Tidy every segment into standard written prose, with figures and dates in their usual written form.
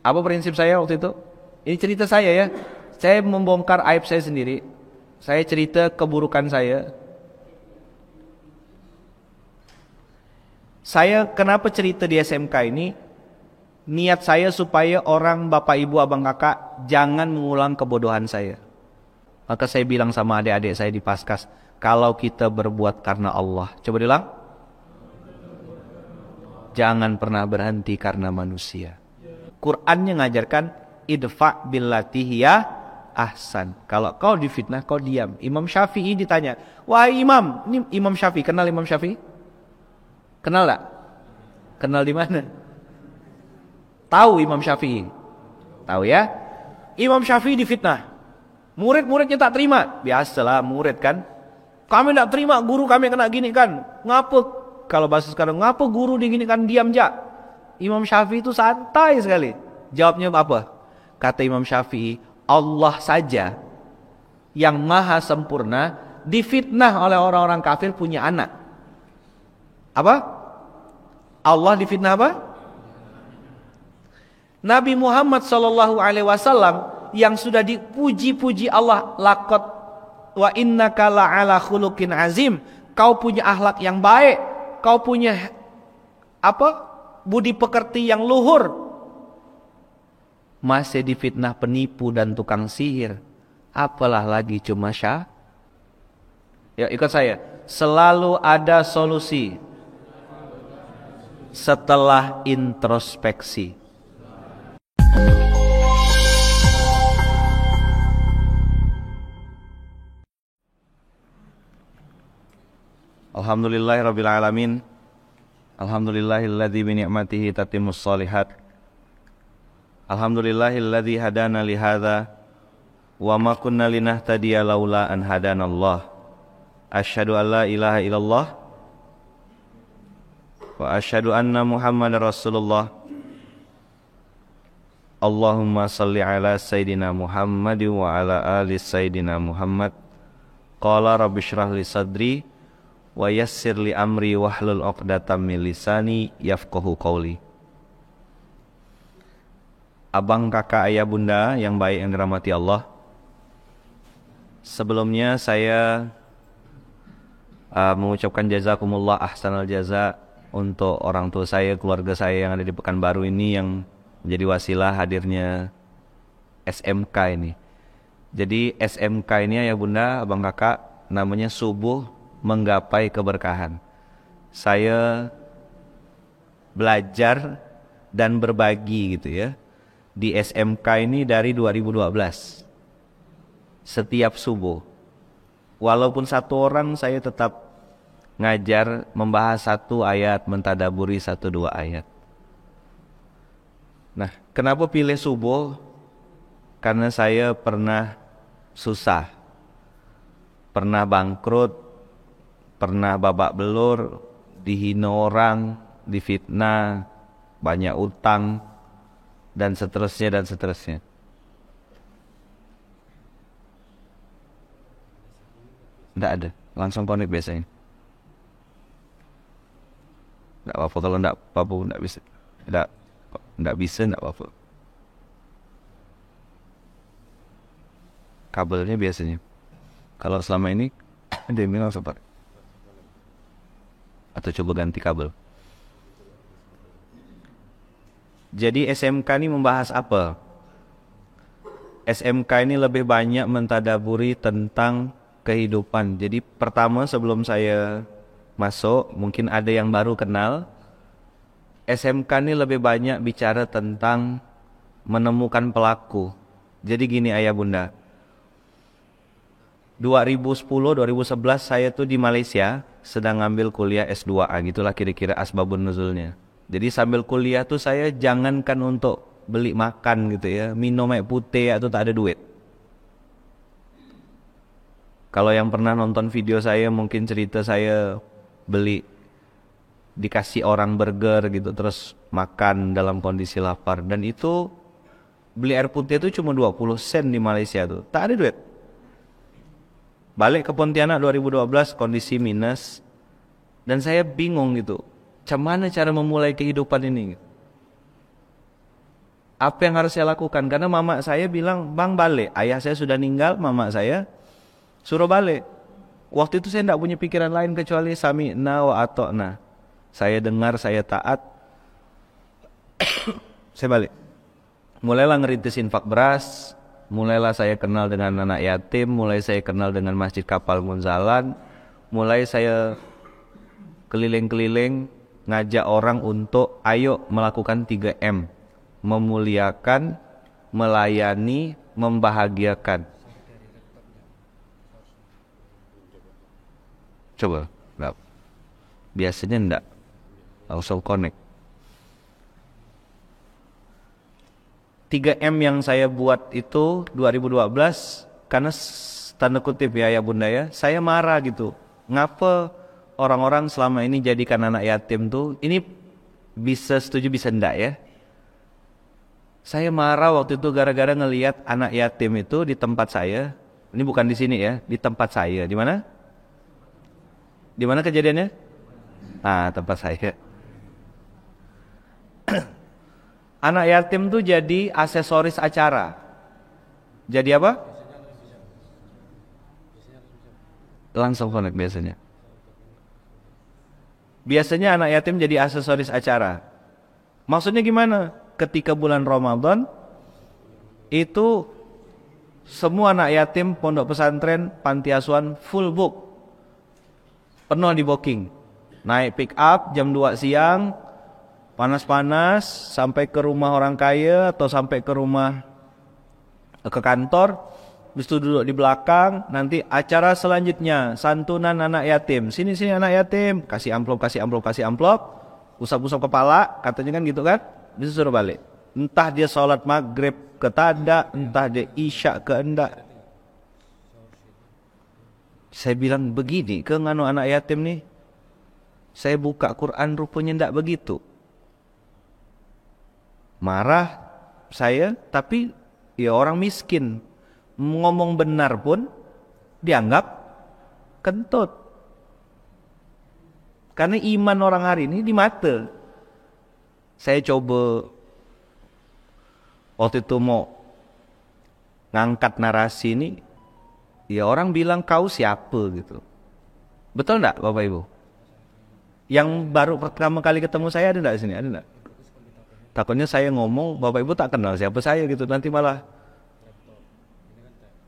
Apa prinsip saya waktu itu? Ini cerita saya ya. Saya membongkar aib saya sendiri. Saya cerita keburukan saya. Saya kenapa cerita di SMK ini? Niat saya supaya orang, bapak, ibu, abang, kakak jangan mengulang kebodohan saya. Maka saya bilang sama adik-adik saya di Paskas, kalau kita berbuat karena Allah, coba bilang, jangan pernah berhenti karena manusia. Qurannya ngajarkan idfa billati hiya ahsan. Kalau kau difitnah, kau diam. Imam Syafi'i ditanya, wahai imam, ini Imam Syafi'i, kenal Imam Syafi'i? Kenal tak? Kenal di mana? Tahu Imam Syafi'i? Tahu ya? Imam Syafi'i difitnah. Murid-muridnya tak terima. Biasalah murid kan. Kami tak terima, guru kami kena gini kan. Ngapa? Kalau bahasa sekarang, ngapa guru diginikan diam jak? Imam Syafi'i itu santai sekali. Jawabnya apa? Kata Imam Syafi'i, Allah saja yang maha sempurna difitnah oleh orang-orang kafir punya anak. Apa? Allah difitnah apa? Nabi Muhammad SAW yang sudah dipuji-puji Allah, laqad wa innaka la'ala khuluqin azim, kau punya akhlak yang baik, kau punya apa? Budi pekerti yang luhur, masih difitnah penipu dan tukang sihir, apalah lagi cuma syah. Ya, ikut saya. Selalu ada solusi setelah introspeksi. Alhamdulillahirabbil alamin. Alhamdulillahilladzi bi ni'matihi tatimmus shalihat. Alhamdulillahilladzi hadana li hadza wa ma kunna linahtadiya laula an hadanallah. Asyhadu an la ilaha illallah wa asyhadu anna Muhammadar Rasulullah. Allahumma salli ala Sayyidina Muhammad wa ala ali Sayyidina Muhammad. Qala rabbi shrah li sadri wa yassir li amri wahlul 'uqdatam min lisani yafqahu qawli. Abang, kakak, ayah, bunda yang baik yang dirahmati Allah, sebelumnya saya mengucapkan jazakumullah ahsanal jaza untuk orang tua saya, keluarga saya yang ada di Pekanbaru ini yang menjadi wasilah hadirnya SMK ini. Jadi SMK ini ayah bunda, abang kakak, namanya Subuh Menggapai Keberkahan. Saya belajar dan berbagi gitu ya di SMK ini dari 2012. Setiap subuh, walaupun satu orang, saya tetap ngajar, membahas satu ayat, mentadaburi satu dua ayat. Nah, kenapa pilih subuh? Karena saya pernah susah, pernah bangkrut, pernah babak belur, dihina orang, difitnah, banyak utang, dan seterusnya dan seterusnya. Tidak ada, langsung connect biasanya. Tidak apa-apa, kalau tidak apa-apa, tidak bisa. Tidak bisa, tidak apa-apa. Kabelnya biasanya. Kalau selama ini, dia bilang langsung pakai. Atau coba ganti kabel. Jadi SMK ini membahas apa? SMK ini lebih banyak mentadaburi tentang kehidupan. Jadi pertama sebelum saya masuk, mungkin ada yang baru kenal, SMK ini lebih banyak bicara tentang menemukan pelaku. Jadi gini ayah bunda, 2010-2011 saya tuh di Malaysia sedang ngambil kuliah S2A, gitulah kira-kira asbabun nuzulnya. Jadi sambil kuliah tuh saya jangankan untuk beli makan gitu ya, minum air putih atau tak ada duit. Kalau yang pernah nonton video saya mungkin cerita saya beli, dikasih orang burger gitu terus makan dalam kondisi lapar, dan itu beli air putih itu cuma 20 sen di Malaysia tuh, tak ada duit. Balik ke Pontianak 2012 kondisi minus, dan saya bingung gitu, macam mana cara memulai kehidupan ini. Apa yang harus saya lakukan? Karena mama saya bilang, bang balik. Ayah saya sudah meninggal, mama saya suruh balik. Waktu itu saya tidak punya pikiran lain kecuali sami'na wa ata'na. Saya dengar, saya taat. Saya balik. Mulailah ngerintis infak beras. Mulailah saya kenal dengan anak yatim. Mulai saya kenal dengan Masjid Kapal Munzalan. Mulai saya keliling-keliling ngajak orang untuk ayo melakukan 3M. Memuliakan, melayani, membahagiakan. Coba, enggak. Biasanya enggak. Langsung connect. 3M yang saya buat itu 2012 karena tanda kutip ya bunda ya, saya marah gitu. Ngapa orang-orang selama ini jadikan anak yatim tuh, ini bisa setuju bisa enggak ya? Saya marah waktu itu gara-gara ngelihat anak yatim itu di tempat saya. Ini bukan di sini ya, di tempat saya. Di mana? Di mana kejadiannya? Ah, tempat saya. Anak yatim tuh jadi aksesoris acara. Jadi apa? Langsung connect biasanya. Biasanya anak yatim jadi aksesoris acara. Maksudnya gimana? Ketika bulan Ramadan itu semua anak yatim pondok pesantren, panti asuhan full book. Penuh di booking. Naik pick up jam 2 siang, panas-panas sampai ke rumah orang kaya atau sampai ke rumah ke kantor, habis itu duduk di belakang, nanti acara selanjutnya santunan anak yatim. Sini anak yatim, kasih amplop, usap-usap kepala, katanya kan gitu kan. Bisa suruh balik. Entah dia sholat maghrib ke tada, entah dia isya ke endak. Saya bilang begini ke nganu anak yatim nih. Saya buka Quran rupanya enggak begitu. Marah saya, tapi ya orang miskin. Ngomong benar pun dianggap kentut. Karena iman orang hari ini di mata. Saya coba waktu itu mau ngangkat narasi ini, ya orang bilang kau siapa gitu. Betul enggak Bapak Ibu? Yang baru pertama kali ketemu saya ada enggak di sini? Ada enggak? Takutnya saya ngomong Bapak Ibu tak kenal siapa saya gitu, nanti malah.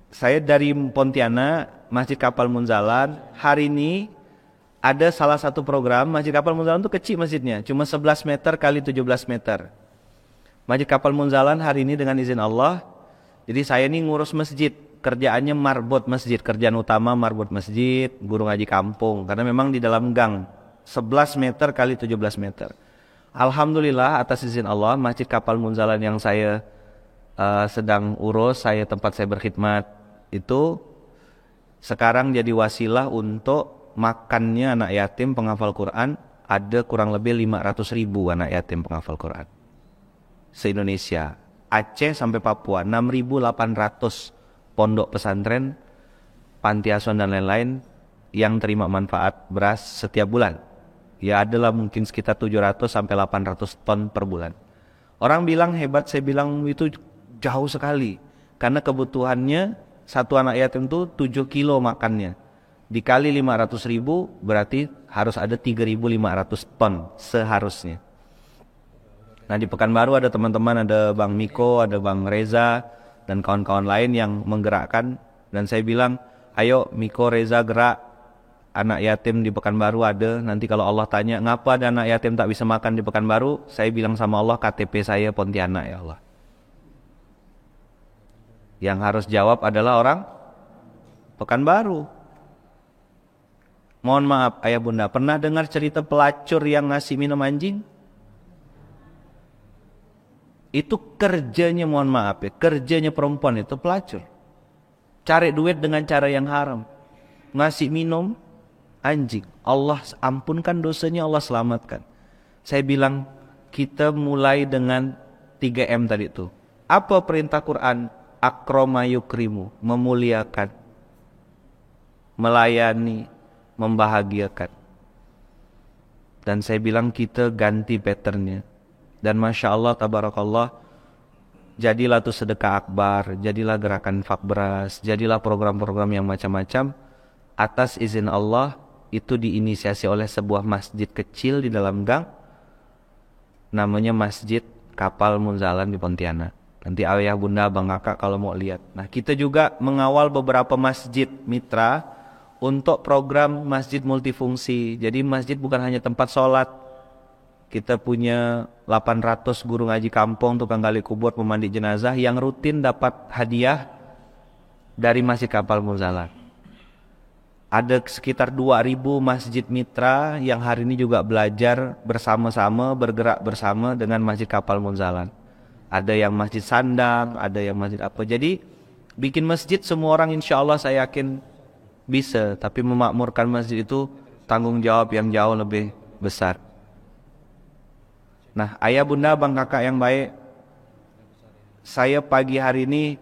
Saya dari Pontianak, Masjid Kapal Munzalan. Hari ini ada salah satu program, Masjid Kapal Munzalan itu kecil masjidnya, cuma 11 meter kali 17 meter. Masjid Kapal Munzalan hari ini dengan izin Allah, jadi saya ini ngurus masjid, kerjaannya marbot masjid, kerjaan utama marbot masjid, guru ngaji kampung, karena memang di dalam gang, 11 meter kali 17 meter. Alhamdulillah atas izin Allah, Masjid Kapal Munzalan yang saya sedang urus, tempat saya berkhidmat, itu sekarang jadi wasilah untuk makannya anak yatim penghafal Quran. Ada kurang lebih 500.000 anak yatim penghafal Quran se-Indonesia, Aceh sampai Papua. 6.800 pondok pesantren, panti asuhan dan lain-lain yang terima manfaat beras setiap bulan. Ya adalah mungkin sekitar 700 sampai 800 ton per bulan. Orang bilang hebat, saya bilang itu jauh sekali. Karena kebutuhannya satu anak yatim itu 7 kilo makannya. Dikali 500.000 berarti harus ada 3.500 ton seharusnya. Nah di Pekanbaru ada teman-teman, ada Bang Miko, ada Bang Reza dan kawan-kawan lain yang menggerakkan. Dan saya bilang, ayo Miko, Reza gerak, anak yatim di Pekanbaru ada. Nanti kalau Allah tanya, ngapa ada anak yatim tak bisa makan di Pekanbaru? Saya bilang sama Allah, KTP saya Pontianak ya Allah. Yang harus jawab adalah orang Pekanbaru. Mohon maaf ayah bunda, pernah dengar cerita pelacur yang ngasih minum anjing? Itu kerjanya, mohon maaf ya, kerjanya perempuan itu pelacur. Cari duit dengan cara yang haram. Ngasih minum anjing. Allah ampunkan dosanya, Allah selamatkan. Saya bilang kita mulai dengan 3M tadi itu. Apa perintah Quran? Akroma yukrimu, memuliakan, melayani, membahagiakan. Dan saya bilang kita ganti patternnya. Dan Masya Allah, Tabarakallah, Jadilah tuh sedekah akbar, jadilah gerakan infak beras, jadilah program-program yang macam-macam. Atas izin Allah, itu diinisiasi oleh sebuah masjid kecil di dalam gang, namanya Masjid Kapal Munzalan di Pontianak. Nanti ayah bunda abang kakak kalau mau lihat. Nah, kita juga mengawal beberapa masjid mitra untuk program masjid multifungsi. Jadi masjid bukan hanya tempat sholat. Kita punya 800 guru ngaji kampung, tukang gali kubur, pemandi jenazah yang rutin dapat hadiah dari Masjid Kapal Munzalan. Ada sekitar 2000 masjid mitra yang hari ini juga belajar bersama-sama, bergerak bersama dengan Masjid Kapal Munzalan. Ada yang masjid sandang, ada yang masjid apa. Jadi bikin masjid semua orang insya Allah saya yakin bisa. Tapi memakmurkan masjid itu tanggung jawab yang jauh lebih besar. Nah, ayah bunda abang kakak yang baik, saya pagi hari ini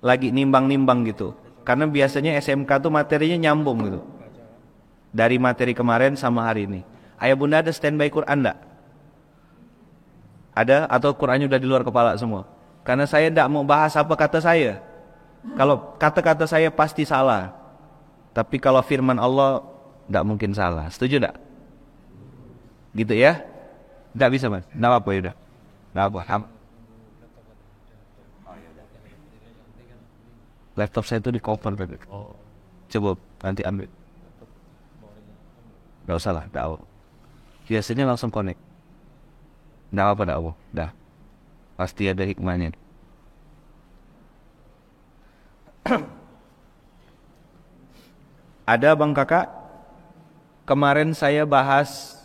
lagi nimbang-nimbang gitu. Karena biasanya SMK tuh materinya nyambung gitu. Dari materi kemarin sama hari ini. Ayah bunda ada standby Quran enggak? Ada? Atau Qurannya udah di luar kepala semua? Karena saya enggak mau bahas apa kata saya. Kalau kata-kata saya pasti salah. Tapi kalau firman Allah enggak mungkin salah. Setuju enggak? Gitu ya? Enggak bisa mas? Enggak apa-apa ya udah. Enggak apa. Laptop saya itu di cover. Oh. Coba nanti ambil. Enggak usah lah, enggak. Biasanya langsung connect. Enggak apa, enggak apa. Dah. Pasti ada hikmahnya. Ada bang kakak, kemarin saya bahas,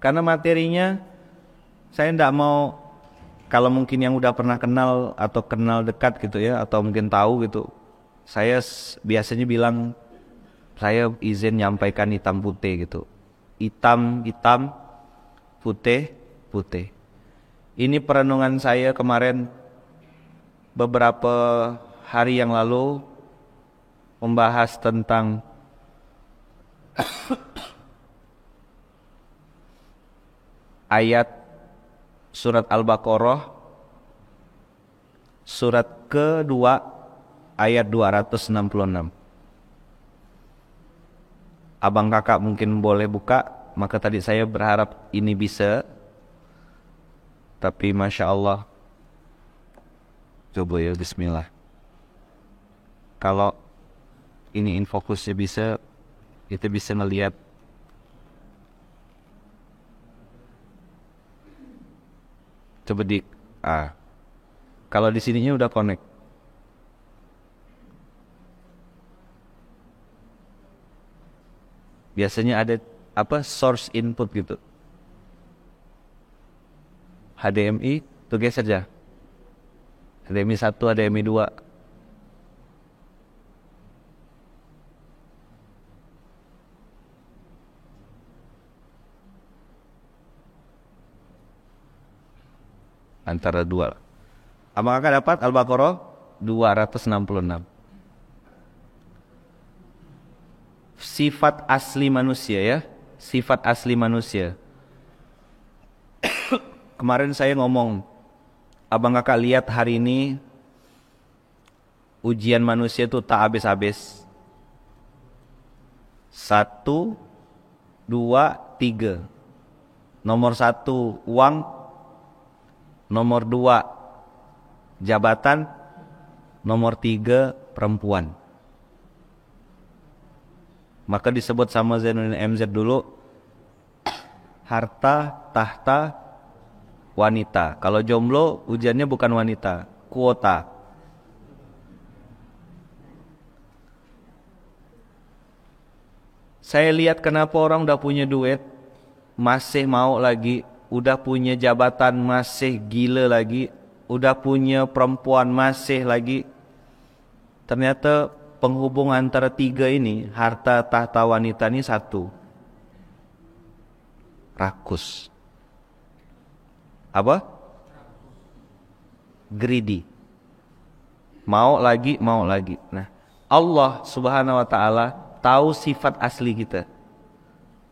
karena materinya saya enggak mau, kalau mungkin yang udah pernah kenal atau kenal dekat gitu ya, atau mungkin tahu gitu, saya biasanya bilang saya izin nyampaikan hitam putih gitu. Hitam, putih, putih. Ini perenungan saya kemarin beberapa hari yang lalu membahas tentang ayat surat Al-Baqarah surat kedua ayat 266. Abang kakak mungkin boleh buka, maka tadi saya berharap ini bisa, tapi Masya Allah, coba ya bismillah. Kalau ini infokusnya bisa, kita bisa ngelihat. Coba di kalau di sininya udah connect. Biasanya ada apa source input gitu. HDMI tuh geser aja. HDMI 1, HDMI 2. Antara dua. Abang kakak dapat Al-Baqarah 266. Sifat asli manusia ya. Sifat asli manusia. Kemarin saya ngomong, abang kakak lihat hari ini ujian manusia itu tak habis-habis. 1, 2, 3. Nomor 1 uang, nomor 2 jabatan, nomor 3 perempuan. Maka disebut sama Zainuddin MZ dulu harta, tahta, wanita. Kalau jomblo ujiannya bukan wanita, kuota. Saya lihat kenapa orang udah punya duit masih mau lagi, udah punya jabatan masih gila lagi, udah punya perempuan masih lagi. Ternyata penghubung antara 3 ini, harta, tahta, wanita ini satu. Rakus. Apa? Greedy. Mau lagi, mau lagi. Nah, Allah Subhanahu wa taala tahu sifat asli kita.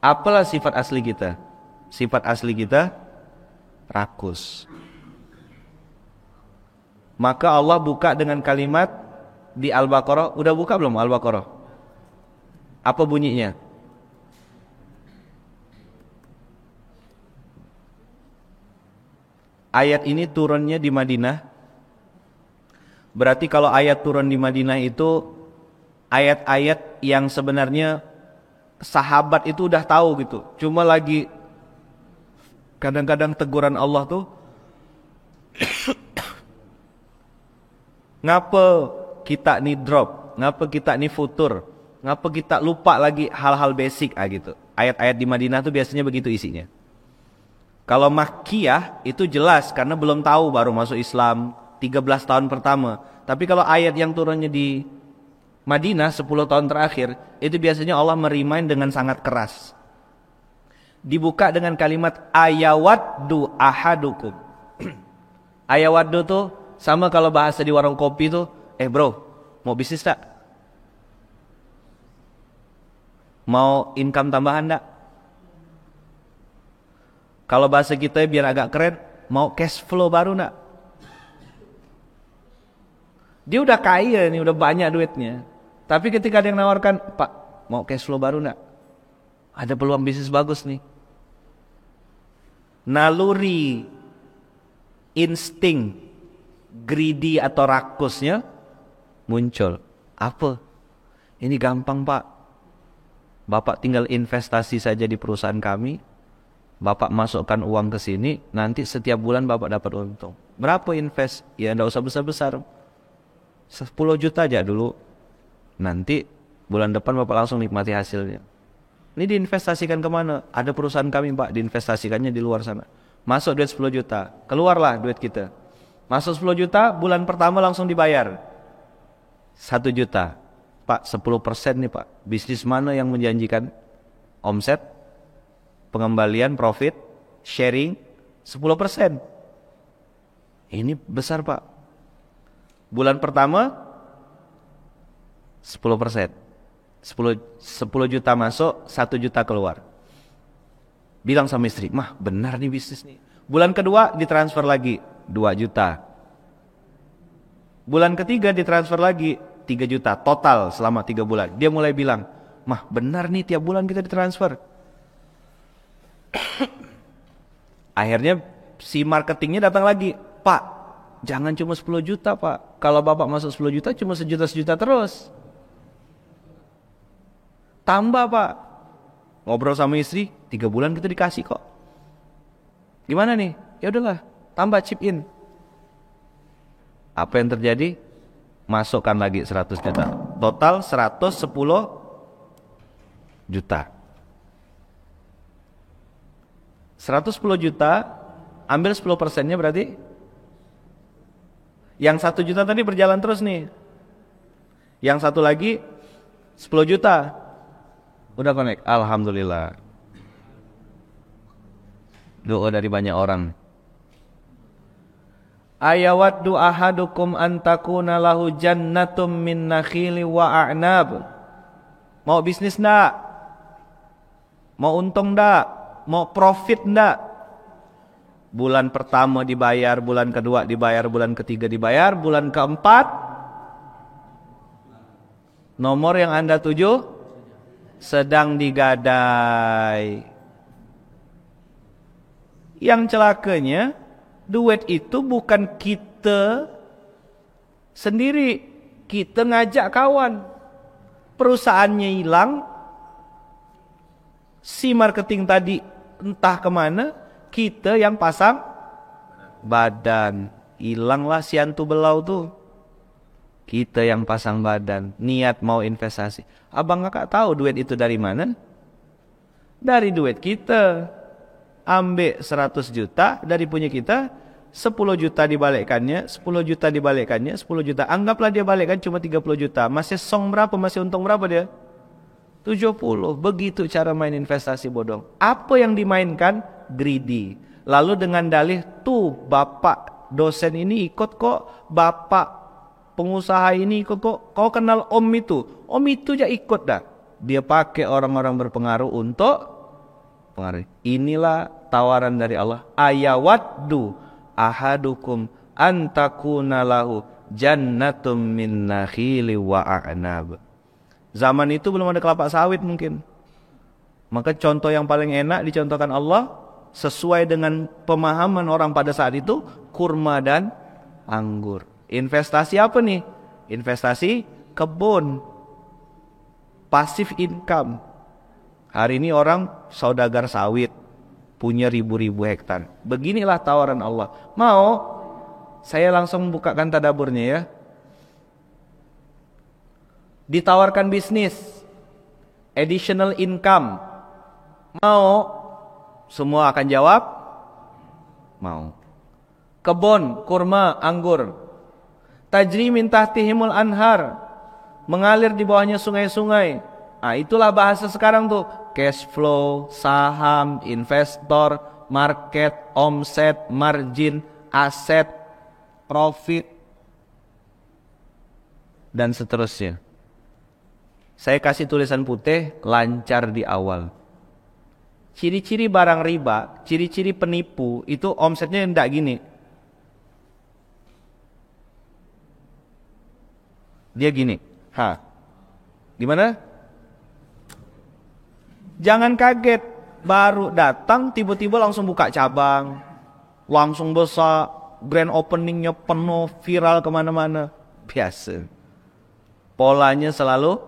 Apalah sifat asli kita? Sifat asli kita rakus. Maka Allah buka dengan kalimat di Al-Baqarah. Udah buka belum Al-Baqarah? Apa bunyinya? Ayat ini turunnya di Madinah. Berarti kalau ayat turun di Madinah itu ayat-ayat yang sebenarnya sahabat itu udah tahu gitu. Cuma lagi kadang-kadang teguran Allah tuh ngapa kita nih drop, ngapa kita nih futur, ngapa kita lupa lagi hal-hal basic gitu. Ayat-ayat di Madinah tuh biasanya begitu isinya. Kalau Makkiyah itu jelas karena belum tahu, baru masuk Islam 13 tahun pertama. Tapi kalau ayat yang turunnya di Madinah 10 tahun terakhir, itu biasanya Allah merimain dengan sangat keras. Dibuka dengan kalimat ayawaddu ahadukum. Ayawaddu tuh sama kalau bahasa di warung kopi tuh, bro, mau bisnis tak? Mau income tambahan tak? Kalau bahasa kita biar agak keren, mau cash flow baru nak? Dia udah kaya nih, udah banyak duitnya. Tapi ketika ada yang nawarkan, Pak, mau cash flow baru nak? Ada peluang bisnis bagus nih. Naluri, insting, greedy atau rakusnya muncul. Apa? Ini gampang Pak. Bapak tinggal investasi saja di perusahaan kami. Bapak masukkan uang ke sini, nanti setiap bulan Bapak dapat untung. Berapa invest? Ya enggak usah besar-besar. 10 juta aja dulu. Nanti bulan depan Bapak langsung nikmati hasilnya. Ini diinvestasikan kemana? Ada perusahaan kami Pak, diinvestasikannya di luar sana. Masuk duit 10 juta, keluarlah duit kita. Masuk 10 juta, bulan pertama langsung dibayar 1 juta. Pak, 10% nih Pak. Bisnis mana yang menjanjikan omset, pengembalian, profit, sharing 10%? Ini besar Pak. Bulan pertama 10%. 10 juta masuk, 1 juta keluar. Bilang sama istri, mah benar nih bisnis nih. Bulan kedua ditransfer lagi 2 juta. Bulan ketiga ditransfer lagi 3 juta total selama 3 bulan. Dia mulai bilang, mah benar nih tiap bulan kita ditransfer. Akhirnya si marketingnya datang lagi, Pak, jangan cuma 10 juta Pak. Kalau Bapak masuk 10 juta cuma sejuta terus. Tambah Pak. Ngobrol sama istri, 3 bulan kita dikasih kok. Gimana nih? Ya udahlah, tambah chip in. Apa yang terjadi? Masukkan lagi 100 juta. Total 110 juta. 110 juta, ambil 10%-nya berarti yang 1 juta tadi berjalan terus nih. Yang satu lagi 10 juta. Udah connect, alhamdulillah. Doa dari banyak orang. Ayawaddu ahadukum antakuna lahu jannatum min nakhili wa a'nab. Mau bisnis ndak? Mau untung ndak? Mau profit ndak? Bulan pertama dibayar, bulan kedua dibayar, bulan ketiga dibayar, bulan keempat nomor yang Anda tuju sedang digadai. Yang celakanya, duit itu bukan kita sendiri, kita ngajak kawan. Perusahaannya hilang, si marketing tadi entah kemana, kita yang pasang badan. Hilanglah si hantu belau tuh. Kita yang pasang badan, niat mau investasi. Abang kakak tahu duit itu dari mana? Dari duit kita. Ambil 100 juta dari punya kita, 10 juta dibalikkannya, 10 juta dibalikkannya, 10 juta. Anggaplah dia balikkan cuma 30 juta. Masih song berapa? Masih untung berapa dia? 70. Begitu cara main investasi bodong. Apa yang dimainkan? Greedy. Lalu dengan dalih, tuh bapak dosen ini ikut kok, bapak pengusaha ini ikut kok, kau kenal om itu aja ikut dah. Dia pakai orang-orang berpengaruh untuk pengaruh. Inilah tawaran dari Allah. Ayawaddu ahadukum antakuna lahu jannatum min nakhili wa a'nab. Zaman itu belum ada kelapa sawit mungkin. Maka contoh yang paling enak dicontohkan Allah sesuai dengan pemahaman orang pada saat itu, kurma dan anggur. Investasi apa nih? Investasi kebun, passive income. Hari ini orang saudagar sawit, punya ribu-ribu hektar. Beginilah tawaran Allah. Mau? Saya langsung bukakan tadaburnya ya. Ditawarkan bisnis, additional income. Mau? Semua akan jawab mau. Kebun, kurma, anggur. Tajri min tahtihimul anhar, mengalir di bawahnya sungai-sungai. Nah, itulah bahasa sekarang tuh. Cash flow, saham, investor, market, omset, margin, aset, profit, dan seterusnya. Saya kasih tulisan putih, lancar di awal. Ciri-ciri barang riba, ciri-ciri penipu, itu omsetnya tidak gini. Dia gini. Gimana? Jangan kaget, baru datang tiba-tiba langsung buka cabang, langsung besar, grand openingnya penuh, viral kemana-mana. Biasa. Polanya selalu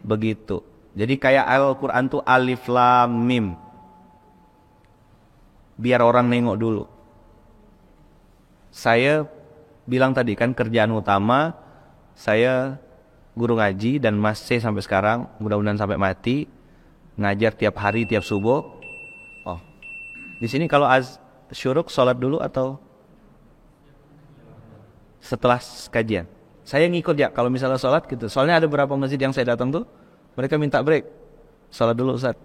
begitu. Jadi kayak Al-Quran tuh alif lam mim. Biar orang nengok dulu. Saya bilang tadi kan kerjaan utama saya guru ngaji dan masih sampai sekarang, mudah-mudahan sampai mati, ngajar tiap hari tiap subuh. Oh, di sini kalau syuruk sholat dulu atau setelah kajian? Saya ngikut ya kalau misalnya sholat gitu. Soalnya ada beberapa masjid yang saya datang tuh mereka minta break, sholat dulu Ustaz.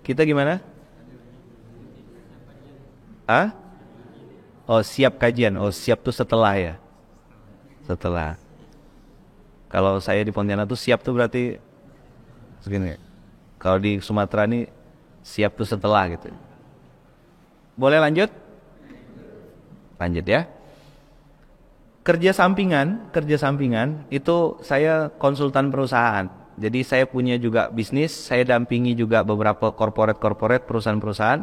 Kita gimana? Oh, siap kajian. Oh, siap tuh setelah ya. Setelah. Kalau saya di Pontianak tuh siap tuh berarti segini. Kalau di Sumatera nih siap tuh setelah gitu. Boleh lanjut? Lanjut ya. Kerja sampingan itu saya konsultan perusahaan. Jadi saya punya juga bisnis, saya dampingi juga beberapa corporate perusahaan-perusahaan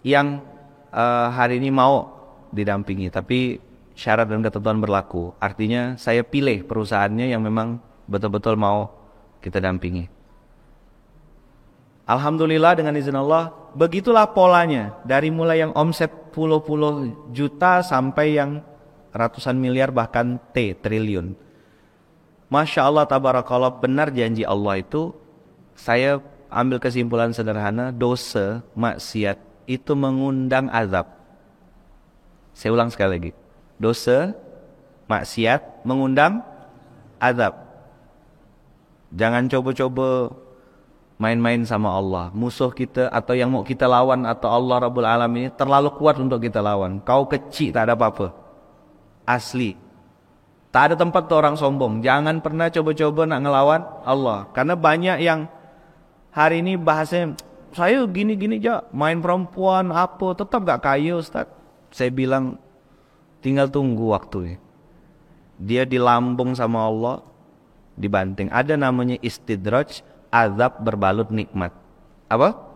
yang hari ini mau didampingi, tapi syarat dan ketentuan berlaku. Artinya saya pilih perusahaannya yang memang betul-betul mau kita dampingi. Alhamdulillah dengan izin Allah, begitulah polanya. Dari mulai yang omset puluh-puluh juta sampai yang ratusan miliar bahkan triliun. Masya Allah tabarakallah, benar janji Allah itu. Saya ambil kesimpulan sederhana, dosa, maksiat itu mengundang azab. Saya ulang sekali lagi. Dosa, maksiat mengundang azab. Jangan coba-coba main-main sama Allah. Musuh kita atau yang mau kita lawan atau Allah Rabbul Alamin terlalu kuat untuk kita lawan. Kau kecil tak ada apa-apa. Asli. Tak ada tempat tuh orang sombong. Jangan pernah coba-coba nak ngelawan Allah. Karena banyak yang hari ini bahasanya, saya gini-gini aja, main perempuan apa, tetap gak kaya Ustaz. Saya bilang, tinggal tunggu waktunya. Dia dilambung sama Allah, dibanting. Ada namanya istidraj, azab berbalut nikmat. Apa?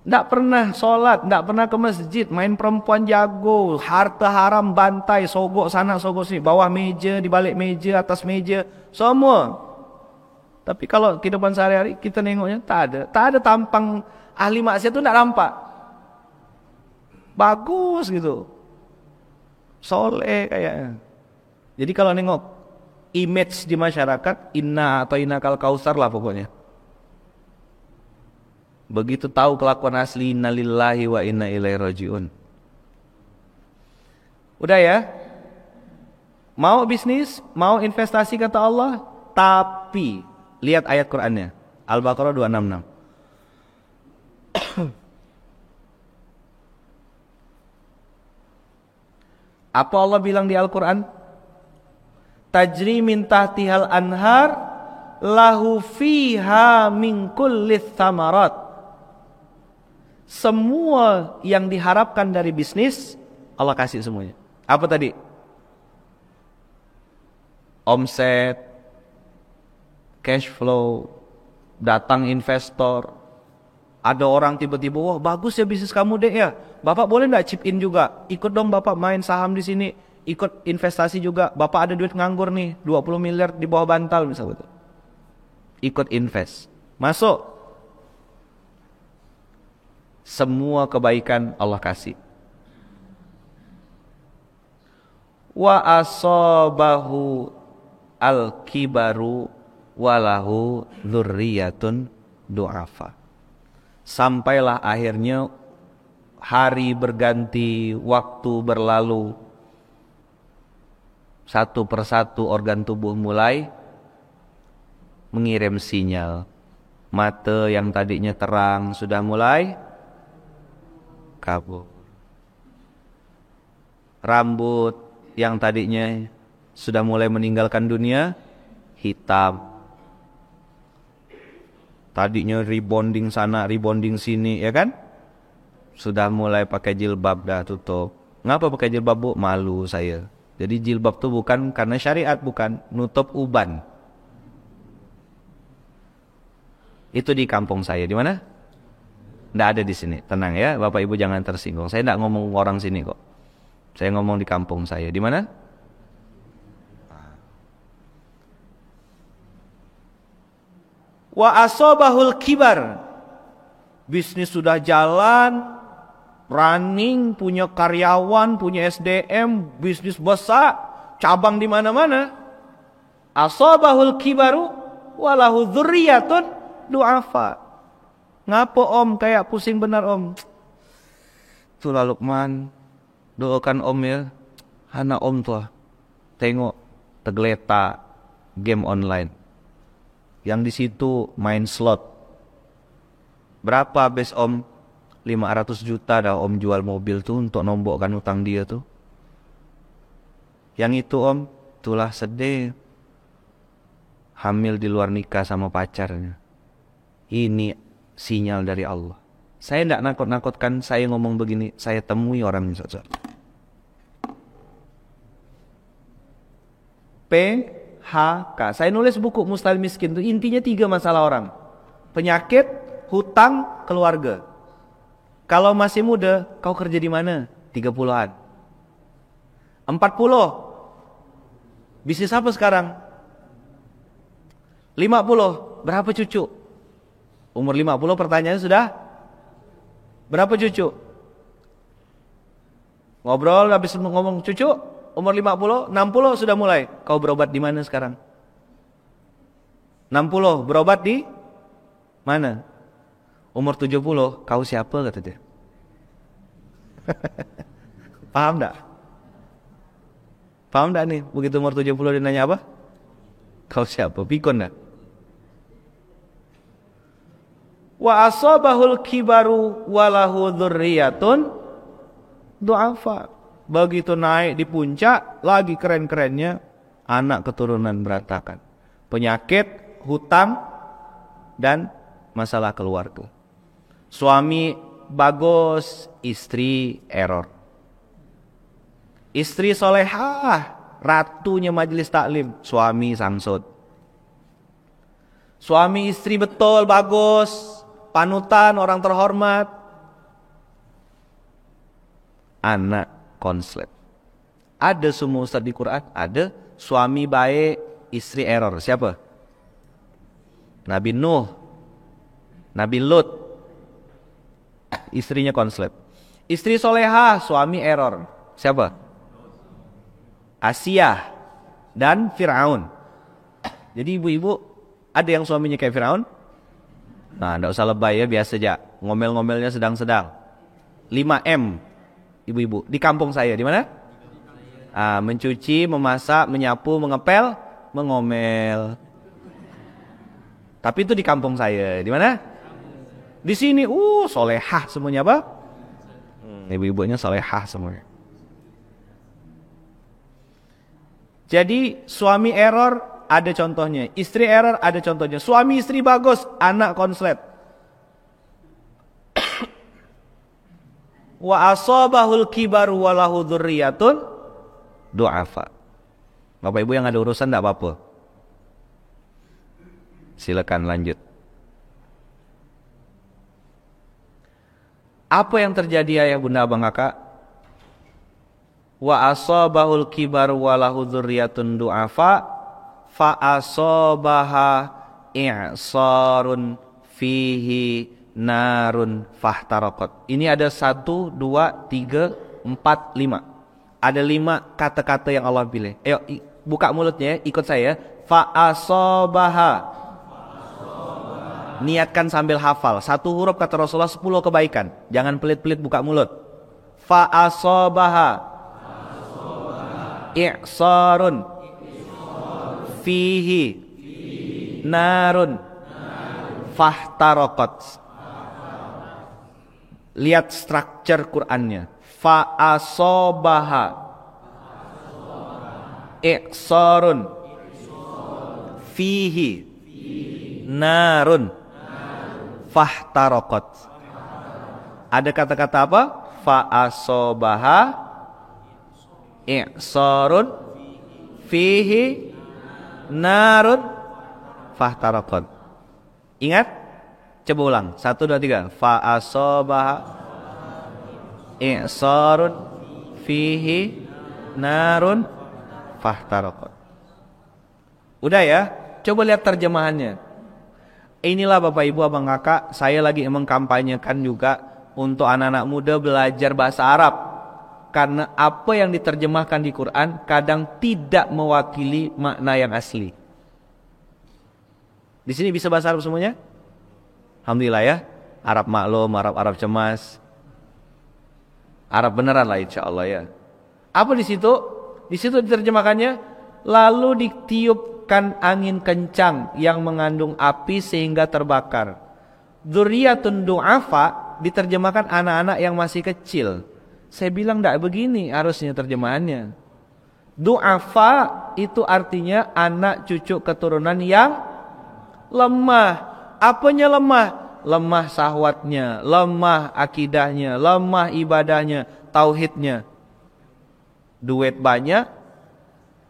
Tidak pernah sholat, tidak pernah ke masjid, main perempuan jago, harta haram bantai, sogok sana, sogok sini, bawah meja, di balik meja, atas meja, semua. Tapi kalau kehidupan sehari-hari kita nengoknya tak ada tampang ahli maksiat itu tidak nampak. Bagus gitu, soleh kayaknya. Jadi kalau nengok image di masyarakat, inna atau innakal kausar lah pokoknya. Begitu tahu kelakuan asli, inna lillahi wa inna ilaihi rajiun. Udah ya. Mau bisnis, mau investasi kata Allah, tapi lihat ayat Qur'annya. Al-Baqarah 266. Apa Allah bilang di Al-Quran? Tajri min tahtihal anhar lahu fiha min kullis thamarat. Semua yang diharapkan dari bisnis Allah kasih semuanya. Apa tadi? Omset, cash flow, datang investor. Ada orang tiba-tiba, wah bagus ya bisnis kamu deh ya. Bapak boleh nggak chip in juga? Ikut dong bapak main saham di sini. Ikut investasi juga. Bapak ada duit nganggur nih, 20 miliar di bawah bantal misalnya. Ikut invest. Masuk. Semua kebaikan Allah kasih. Wa asabahu al-kibaru walahu dzurriyyatun du'afa. Sampailah akhirnya hari berganti, waktu berlalu, satu persatu organ tubuh mulai mengirim sinyal. Mata yang tadinya terang sudah mulai kabur. Rambut yang tadinya sudah mulai meninggalkan dunia hitam. Tadinya rebonding sana, rebonding sini, ya kan? Sudah mulai pakai jilbab, dah tutup. Ngapa pakai jilbab, Bu? Malu saya. Jadi jilbab itu bukan karena syariat, bukan. Nutup uban. Itu di kampung saya. Di mana? Nggak ada di sini. Tenang ya, Bapak Ibu jangan tersinggung. Saya nggak ngomong orang sini kok. Saya ngomong di kampung saya. Di mana? Wa asobahul kibar. Bisnis sudah jalan, running, punya karyawan, punya SDM, bisnis besar, cabang di mana-mana. Asobahul kibaru walahu dzurriyyatun du'afa. Ngapa Om kayak pusing benar Om? Itulah Lukman, doakan Om ya. Anak Om tuh tengok tergeletak game online. Yang di situ main slot. Berapa habis Om? 500 juta dah Om jual mobil tuh untuk nombokkan utang dia tuh. Yang itu Om, itulah sedih. Hamil di luar nikah sama pacarnya. Ini sinyal dari Allah. Saya tidak nakut-nakutkan saya ngomong begini. Saya temui orang ini. PHK. Saya nulis buku Mustahil Miskin itu intinya 3 masalah orang. Penyakit, hutang, keluarga. Kalau masih muda, kau kerja di mana? 30-an. 40. Bisnis apa sekarang? 50. Berapa cucu? Umur 50 pertanyaannya sudah? Berapa cucu? Ngobrol habis ngomong cucu, umur 50, 60 sudah mulai. Kau berobat di mana sekarang? 60, berobat di mana? Umur 70, kau siapa kata dia. Paham enggak? Paham enggak nih? Begitu umur 70 dia nanya apa? Kau siapa? Pikun enggak? Wa asabahul kibaru walahu dzurriyyatun du'afa. Begitu naik di puncak, lagi keren-kerennya anak keturunan berantakan. Penyakit, hutang, dan masalah keluarga. Suami bagus, istri error. Istri solehah, ratunya majelis taklim, suami sangsut. Suami istri betul, bagus, panutan, orang terhormat. Anak konslet. Ada semua ustaz di Quran, ada suami baik, istri error. Siapa? Nabi Nuh, Nabi Lut, istrinya konslet. Istri solehah, suami error. Siapa? Asia dan Fir'aun. Jadi ibu-ibu, ada yang suaminya kayak Fir'aun? Nah, enggak usah lebay ya, biasa aja. Ngomel-ngomelnya sedang-sedang. 5M. Ibu-ibu, di kampung saya, di mana? Mencuci, memasak, menyapu, mengepel, mengomel. Tapi itu di kampung saya. Di mana? Di sini, solehah semuanya apa? Ibu-ibunya solehah semuanya. Jadi suami error ada contohnya, istri error ada contohnya. Suami istri bagus, anak konslet. wa asabahul kibaru wa lahu dzurriyyatun du'afa. Bapak Ibu yang ada urusan enggak apa-apa. Silakan lanjut. Apa yang terjadi ayah bunda abang kakak? Wa asabahul kibaru wa lahu dzurriyyatun du'afa fa asabaha i'sarun fihi narun fahtaraqat. Ini ada 1, 2, 3, 4, 5. Ada 5 kata-kata yang Allah pilih. Ayo buka mulutnya, ikut saya. Fa asabaha. Niatkan sambil hafal. 1 huruf kata Rasulullah 10 kebaikan. Jangan pelit-pelit buka mulut. Fa asabaha. I'sarun fihi narun fahtaraqat. Lihat struktur Qur'annya. Fa asabaha i'sarun fihi narun fahtaraqat. Ada kata-kata apa? Fa asabaha i'sarun fihi narun fahtaraqat. Ingat? Coba ulang. 1, 2, 3. Fa asabaha i'sarun fihi narun fahtaraqat. Udah ya? Coba lihat terjemahannya. Inilah Bapak Ibu abang kakak, saya lagi mengkampanyekan juga untuk anak-anak muda belajar bahasa Arab. Karena apa yang diterjemahkan di Quran kadang tidak mewakili makna yang asli. Di sini bisa bahasa Arab semuanya? Alhamdulillah ya. Arab maklum, Arab cemas. Arab beneran lah insya Allah ya. Apa di situ? Di situ diterjemahkannya, lalu ditiupkan angin kencang yang mengandung api sehingga terbakar. Dzurriyyatun du'afa diterjemahkan anak-anak yang masih kecil. Saya bilang tidak begini harusnya terjemahannya. Du'afa itu artinya anak cucu keturunan yang lemah. Apanya lemah? Lemah syahwatnya, lemah akidahnya, lemah ibadahnya, tauhidnya. Duit banyak,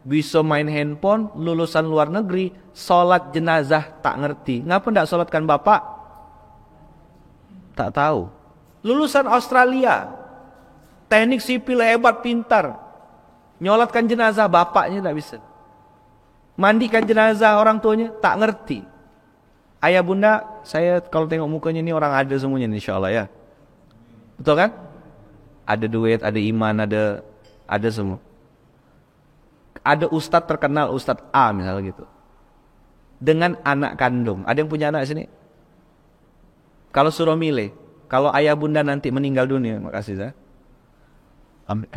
bisa main handphone, lulusan luar negeri, sholat jenazah tak ngerti. Ngapa tidak sholatkan bapak? Tak tahu. Lulusan Australia, teknik sipil hebat, pintar, nyolatkan jenazah bapaknya tak bisa. Mandikan jenazah orang tuanya tak ngerti. Ayah bunda, saya kalau tengok mukanya ini orang ada semuanya insya Allah ya. Betul kan? Ada duit, ada iman, ada semua. Ada ustadz terkenal, Ustadz A misalnya gitu. Dengan anak kandung. Ada yang punya anak sini? Kalau suruh milih, kalau ayah bunda nanti meninggal dunia, makasih saya. Amin.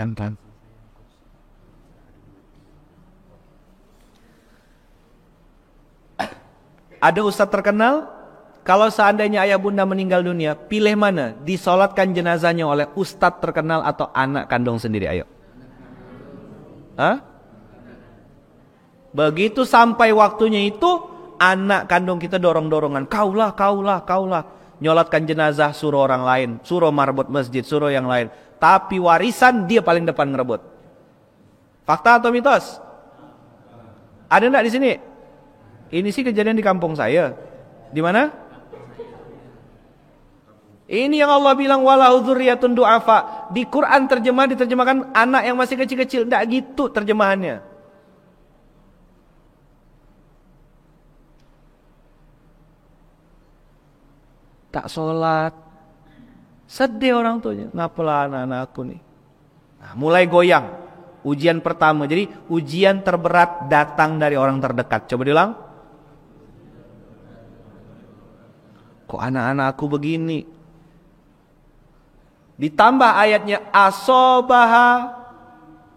Ada ustadz terkenal, kalau seandainya ayah bunda meninggal dunia, pilih mana? Disolatkan jenazahnya oleh ustadz terkenal atau anak kandung sendiri? Ayo. Hah? Begitu sampai waktunya itu, anak kandung kita dorong-dorongan. Kaulah. Nyolatkan jenazah suruh orang lain, suruh marbot masjid, suruh yang lain. Tapi warisan dia paling depan ngerebut. Fakta atau mitos? Ada enggak di sini? Ini sih kejadian di kampung saya. Di mana? Ini yang Allah bilang walahu dzurriyyatun du'afa. Di Quran diterjemahkan anak yang masih kecil-kecil. Enggak gitu terjemahannya. Tak sholat. Sedih orang tuanya. Ngapalah anak-anakku nih. Nah, mulai goyang. Ujian pertama. Jadi ujian terberat datang dari orang terdekat. Coba diulang. Kok anak-anakku begini? Ditambah ayatnya asobaha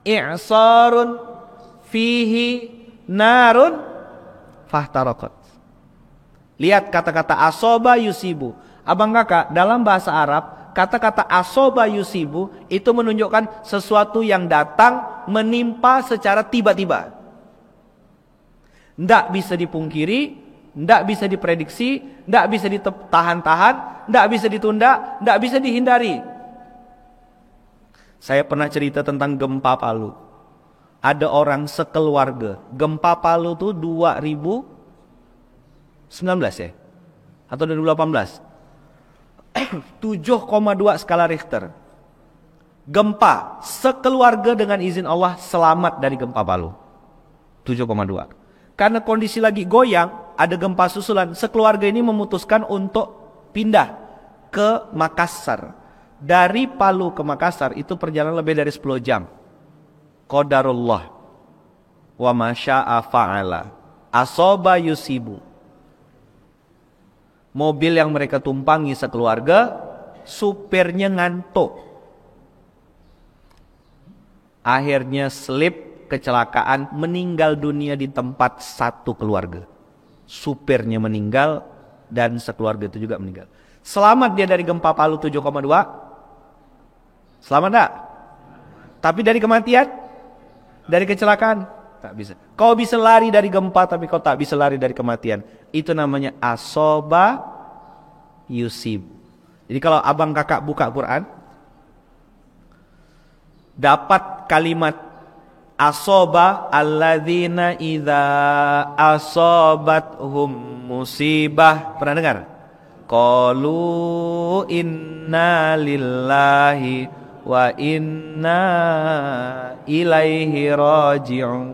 i'sarun fihi narun fahtaraqat. Lihat kata-kata asoba yusibu. Abang kakak, dalam bahasa Arab, kata-kata asoba yusibu itu menunjukkan sesuatu yang datang menimpa secara tiba-tiba. Tidak bisa dipungkiri, tidak bisa diprediksi, tidak bisa ditahan-tahan, tidak bisa ditunda, tidak bisa dihindari. Saya pernah cerita tentang gempa Palu. Ada orang sekeluarga. Gempa Palu tuh 2019 ya? Atau 2018? 7,2 skala Richter. Gempa sekeluarga dengan izin Allah selamat dari gempa Palu. 7,2. Karena kondisi lagi goyang, ada gempa susulan, sekeluarga ini memutuskan untuk pindah ke Makassar. Dari Palu ke Makassar itu perjalanan lebih dari 10 jam. Qadarullah wa masya'a fa'ala. Asoba yusibu. Mobil yang mereka tumpangi sekeluarga, supirnya ngantuk. Akhirnya slip, kecelakaan, meninggal dunia di tempat satu keluarga. Supirnya meninggal dan sekeluarga itu juga meninggal. Selamat dia dari gempa Palu 7,2. Selamat enggak? Tapi dari kematian? Dari kecelakaan? Tak bisa. Kau bisa lari dari gempa tapi kau tak bisa lari dari kematian. Itu namanya asoba yusib. Jadi kalau abang kakak buka Quran, dapat kalimat asoba alladzina idza asobathum musibah. Pernah dengar? Qalu inna lillahi wa inna ilaihi raji'un.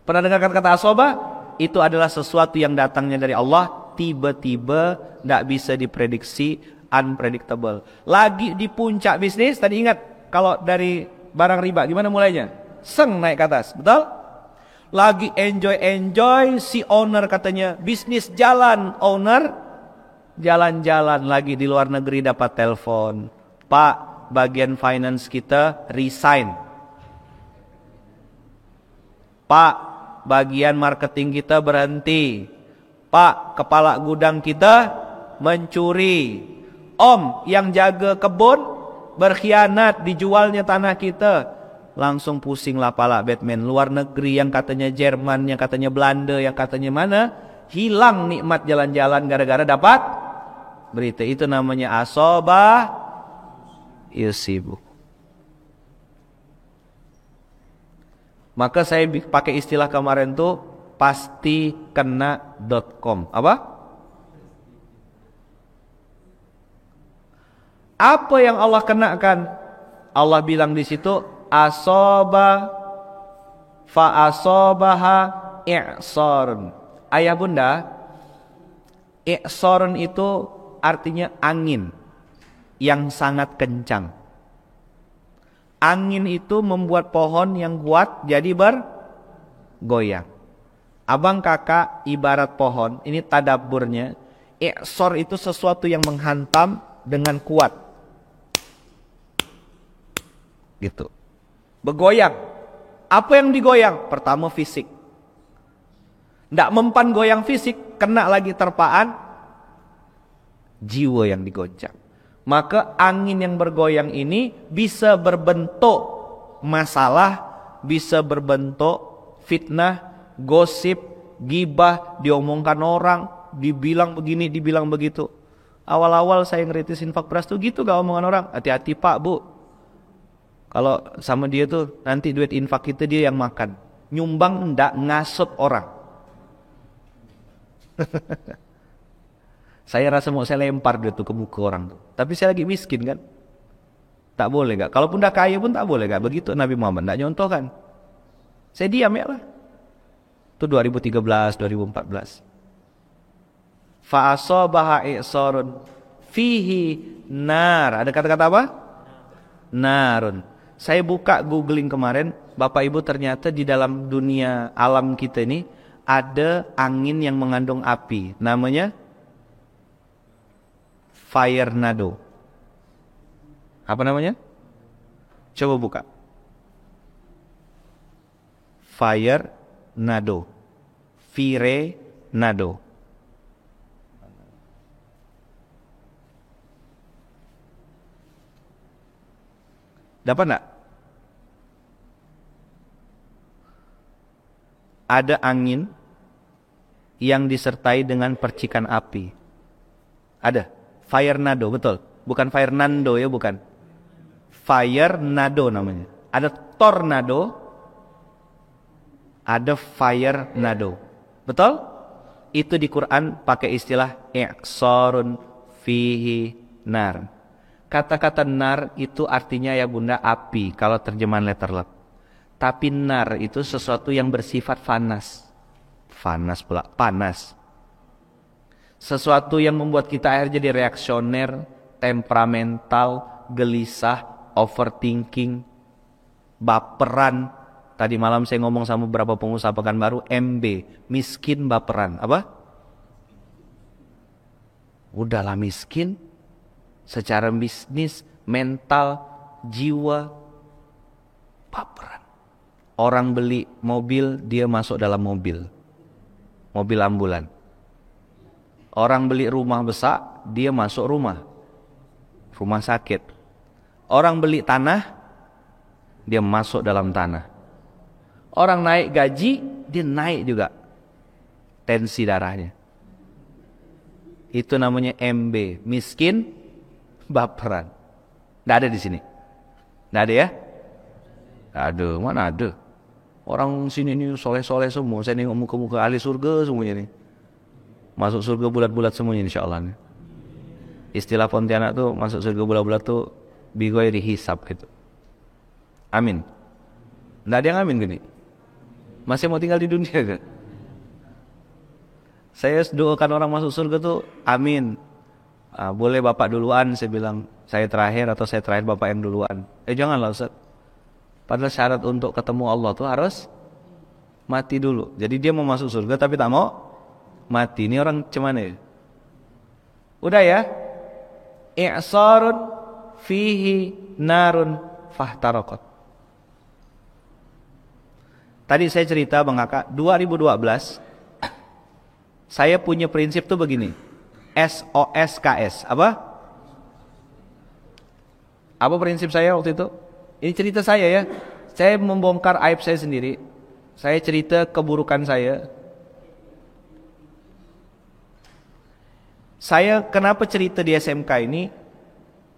Pernah dengar kata asoba? Itu adalah sesuatu yang datangnya dari Allah, tiba-tiba, tidak bisa diprediksi, unpredictable. Lagi di puncak bisnis, tadi ingat kalau dari barang riba gimana mulainya? Seng naik ke atas, betul? Lagi enjoy, si owner katanya bisnis jalan, owner jalan-jalan lagi di luar negeri dapat telepon, Pak, bagian finance kita resign. Pak, bagian marketing kita berhenti. Pak, kepala gudang kita mencuri. Om, yang jaga kebun berkhianat, dijualnya tanah kita. Langsung pusing lah pala Batman. Luar negeri yang katanya Jerman, yang katanya Belanda, yang katanya mana, hilang nikmat jalan-jalan gara-gara dapat berita. Itu namanya asobah yusibu. Maka saya pakai istilah kemarin tuh pasti kena.com. Apa yang Allah kenakan? Allah bilang di situ asoba fa asobaha i'sarun. Ayah bunda, i'sarun itu artinya angin yang sangat kencang. Angin itu membuat pohon yang kuat jadi bergoyang. Abang kakak ibarat pohon, ini tadabburnya. I'sar itu sesuatu yang menghantam dengan kuat. Gitu. Bergoyang. Apa yang digoyang? Pertama fisik. Nggak mempan goyang fisik, kena lagi terpaan, jiwa yang digoncang. Maka angin yang bergoyang ini bisa berbentuk masalah, bisa berbentuk fitnah, gosip, gibah, diomongkan orang, dibilang begini, dibilang begitu. Awal-awal saya ngeritis infak beras tuh gitu gak omongan orang. Hati-hati Pak, Bu. Kalau sama dia tuh nanti duit infak kita dia yang makan. Nyumbang enggak, ngasut orang. Saya rasa mau saya lempar dia tuh ke muka orang tuh. Tapi saya lagi miskin kan. Tak boleh gak? Kalaupun dah kaya pun tak boleh gak? Begitu Nabi Muhammad. Tak nyontoh kan. Saya diam ya lah. Itu 2013, 2014. Fa'asobaha i'sarun fihi nar. Ada kata-kata apa? Narun. Saya buka googling kemarin. Bapak Ibu ternyata di dalam dunia alam kita ini ada angin yang mengandung api. Namanya fire nado. Apa namanya? Coba buka. Fire nado. Fire nado. Dapat enggak? Ada angin yang disertai dengan percikan api. Ada. Fire nado, betul. Bukan fire nando ya, bukan. fire nado namanya. Ada tornado, ada fire nado. Betul? Itu di Quran pakai istilah i'sarun fihi nar. Kata-kata nar itu artinya ya bunda api kalau terjemahan letterlet. Tapi nar itu sesuatu yang bersifat panas. Panas pula, panas. Sesuatu yang membuat kita akhirnya jadi reaksioner, temperamental, gelisah, overthinking, baperan. Tadi malam saya ngomong sama beberapa pengusaha Pekanbaru, MB, miskin baperan. Apa? Udahlah miskin, secara bisnis, mental, jiwa, baperan. Orang beli mobil, dia masuk dalam mobil ambulan. Orang beli rumah besar, dia masuk rumah sakit. Orang beli tanah, dia masuk dalam tanah. Orang naik gaji, dia naik juga tensi darahnya. Itu namanya MB, miskin baperan. Nggak ada di sini. Nggak ada ya? Aduh, mana ada? Orang sini ini soleh-soleh semua. Saya nengok muka-muka ahli surga semuanya nih. Masuk surga bulat-bulat semuanya insya Allah nih. Istilah Pontianak tuh masuk surga bulat-bulat tuh bighairi hisab gitu. Amin. Nggak ada yang amin gini. Masih mau tinggal di dunia gak? Saya doakan orang masuk surga tuh amin. Boleh bapak duluan, saya bilang saya terakhir atau saya terakhir bapak yang duluan. Janganlah Ustaz. Padahal syarat untuk ketemu Allah tuh harus mati dulu. Jadi dia mau masuk surga tapi tak mau mati. Ini orang cemana ya? Udah ya? I'sarun fihi narun fahtarakot. Tadi saya cerita Bang Kakak, 2012 saya punya prinsip tuh begini. SOSKS. Apa? Apa prinsip saya waktu itu? Ini cerita saya ya. Saya membongkar aib saya sendiri. Saya cerita keburukan saya. Saya kenapa cerita di SMK ini?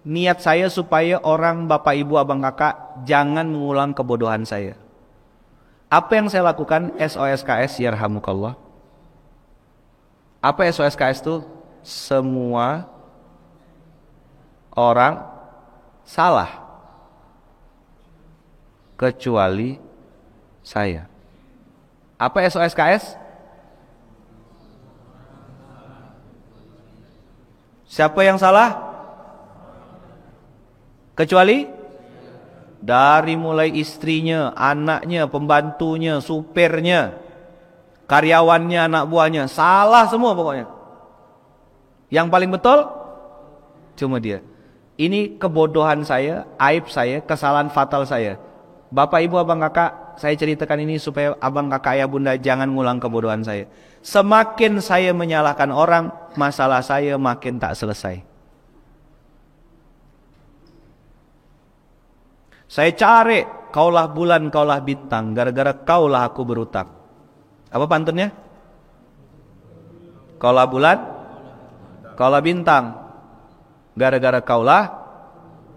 Niat saya supaya orang bapak ibu abang kakak jangan mengulang kebodohan saya. Apa yang saya lakukan? SOSKS yarhamukallah. Apa SOSKS itu? Semua orang salah kecuali saya. Apa SOSKS? Siapa yang salah? Kecuali dari mulai istrinya, anaknya, pembantunya, supirnya, karyawannya, anak buahnya, salah semua pokoknya. Yang paling betul cuma dia. Ini kebodohan saya, aib saya, kesalahan fatal saya. Bapak ibu abang kakak, saya ceritakan ini supaya abang kakak ayah bunda jangan ngulang kebodohan saya. Semakin saya menyalahkan orang, masalah saya makin tak selesai. Saya cari, kaulah bulan, kaulah bintang, gara-gara kaulah aku berutang. Apa pantunnya? Kaulah bulan, kaulah bintang, gara-gara kaulah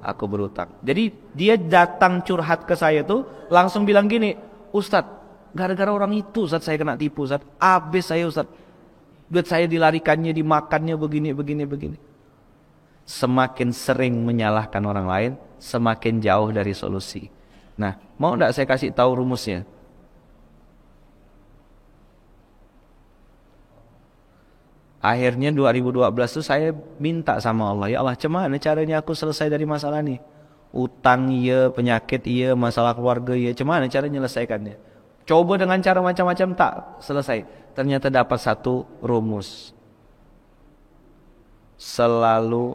aku berutang. Jadi dia datang curhat ke saya tuh langsung bilang gini, Ustadz, gara-gara orang itu Ustadz saya kena tipu Ustadz. Habis saya Ustadz, duit saya dilarikannya, dimakannya begini. Semakin sering menyalahkan orang lain, semakin jauh dari solusi. Nah, mau enggak saya kasih tahu rumusnya? Akhirnya 2012 itu saya minta sama Allah, ya Allah, gimana caranya aku selesai dari masalah ini? Utang iya, penyakit iya, masalah keluarga iya, gimana caranya menyelesaikannya? Coba dengan cara macam-macam tak selesai. Ternyata dapat satu rumus. Selalu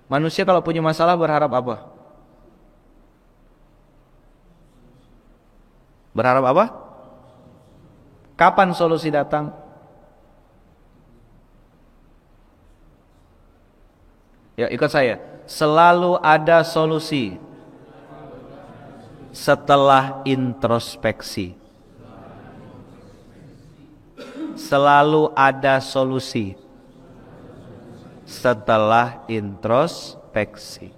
manusia kalau punya masalah berharap apa? Berharap apa? Kapan solusi datang? Ya, ikut saya. Selalu ada solusi setelah introspeksi. Selalu ada solusi setelah introspeksi.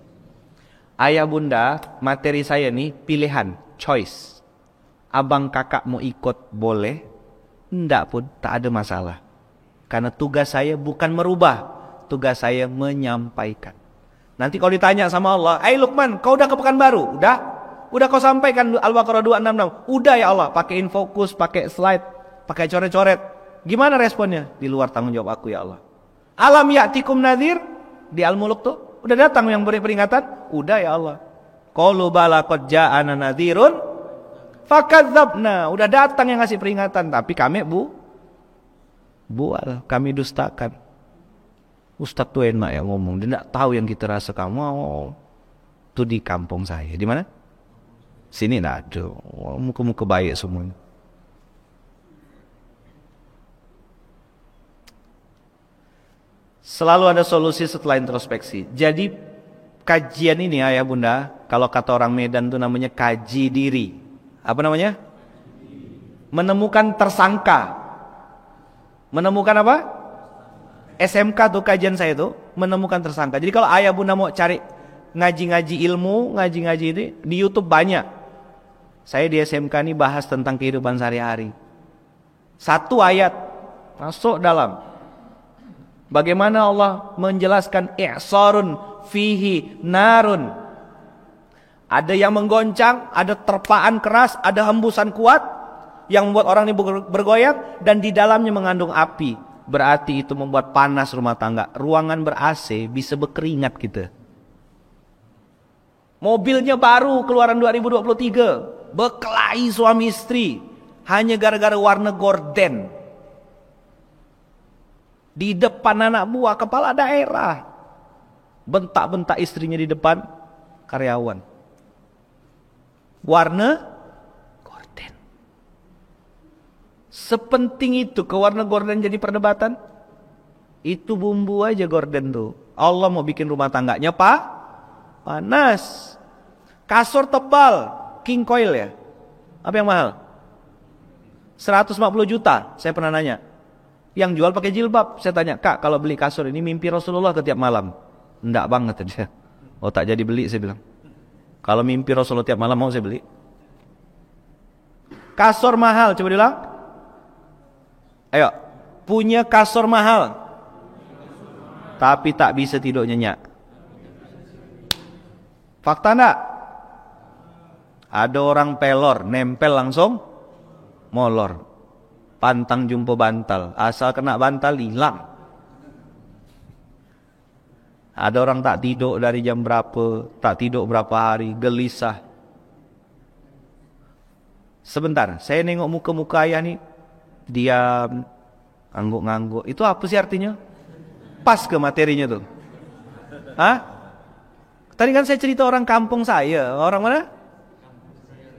Ayah bunda, materi saya nih pilihan, choice. Abang kakak mau ikut boleh, enggak pun tak ada masalah. Karena tugas saya bukan merubah, tugas saya menyampaikan. Nanti kalau ditanya sama Allah, Lukman, kau udah ke Pekanbaru? Udah kau sampaikan Al-Baqarah 266? Udah ya Allah, pakai infocus, pakai slide, pakai coret-coret. Gimana responnya? Di luar tanggung jawab aku ya Allah. Alam ya'tikum nadhir? Di Al-Muluk tuh udah datang yang beri peringatan? Udah ya Allah. Qalu bala qad ja'ana nadhirun fakadzabna. Udah datang yang ngasih peringatan, tapi kami bual, kami dustakan. Ustadz tuh enak ya ngomong, dia enggak tahu yang kita rasa kamu. Tuh di kampung saya. Di mana? Sini enggak ada. Muka-muka baik semuanya. Selalu ada solusi setelah introspeksi. Jadi kajian ini ayah bunda, kalau kata orang Medan itu namanya kaji diri. Apa namanya? Menemukan tersangka. Menemukan apa? SMK tuh kajian saya tuh menemukan tersangka. Jadi kalau ayah bunda mau cari ngaji-ngaji ilmu, ngaji-ngaji ini di YouTube banyak. Saya di SMK ini bahas tentang kehidupan sehari-hari. Satu ayat masuk dalam. Bagaimana Allah menjelaskan i'sarun fihi narun. Ada yang menggoncang, ada terpaan keras, ada hembusan kuat yang membuat orang ini bergoyang dan di dalamnya mengandung api. Berarti itu membuat panas rumah tangga. Ruangan ber-AC bisa berkeringat kita. Mobilnya baru keluaran 2023, berkelahi suami istri hanya gara-gara warna gorden. Di depan anak buah kepala daerah, bentak-bentak istrinya di depan karyawan. Warna gorden. Sepenting itu ke warna gorden jadi perdebatan. Itu bumbu aja gorden tuh. Allah mau bikin rumah tangganya panas. Kasur tebal, king coil ya. Apa yang mahal? 150 juta, saya pernah nanya. Yang jual pakai jilbab. Saya tanya, Kak, kalau beli kasur ini mimpi Rasulullah ke tiap malam? Enggak banget dia. Oh, tak jadi beli, saya bilang. Kalau mimpi Rasulullah tiap malam mau saya beli. Kasur mahal, coba bilang. Ayo, punya kasur mahal, tapi tak bisa tidur nyenyak. Fakta enggak? Ada orang pelor, nempel langsung molor. Pantang jumpa bantal, asal kena bantal hilang. Ada orang tak tidur dari jam berapa, tak tidur berapa hari, gelisah. Sebentar, saya nengok muka-muka ayah nih, diam, ngangguk-ngangguk. Itu apa sih artinya? Pas ke materinya tuh. Hah? Tadi kan saya cerita orang kampung saya. Orang mana?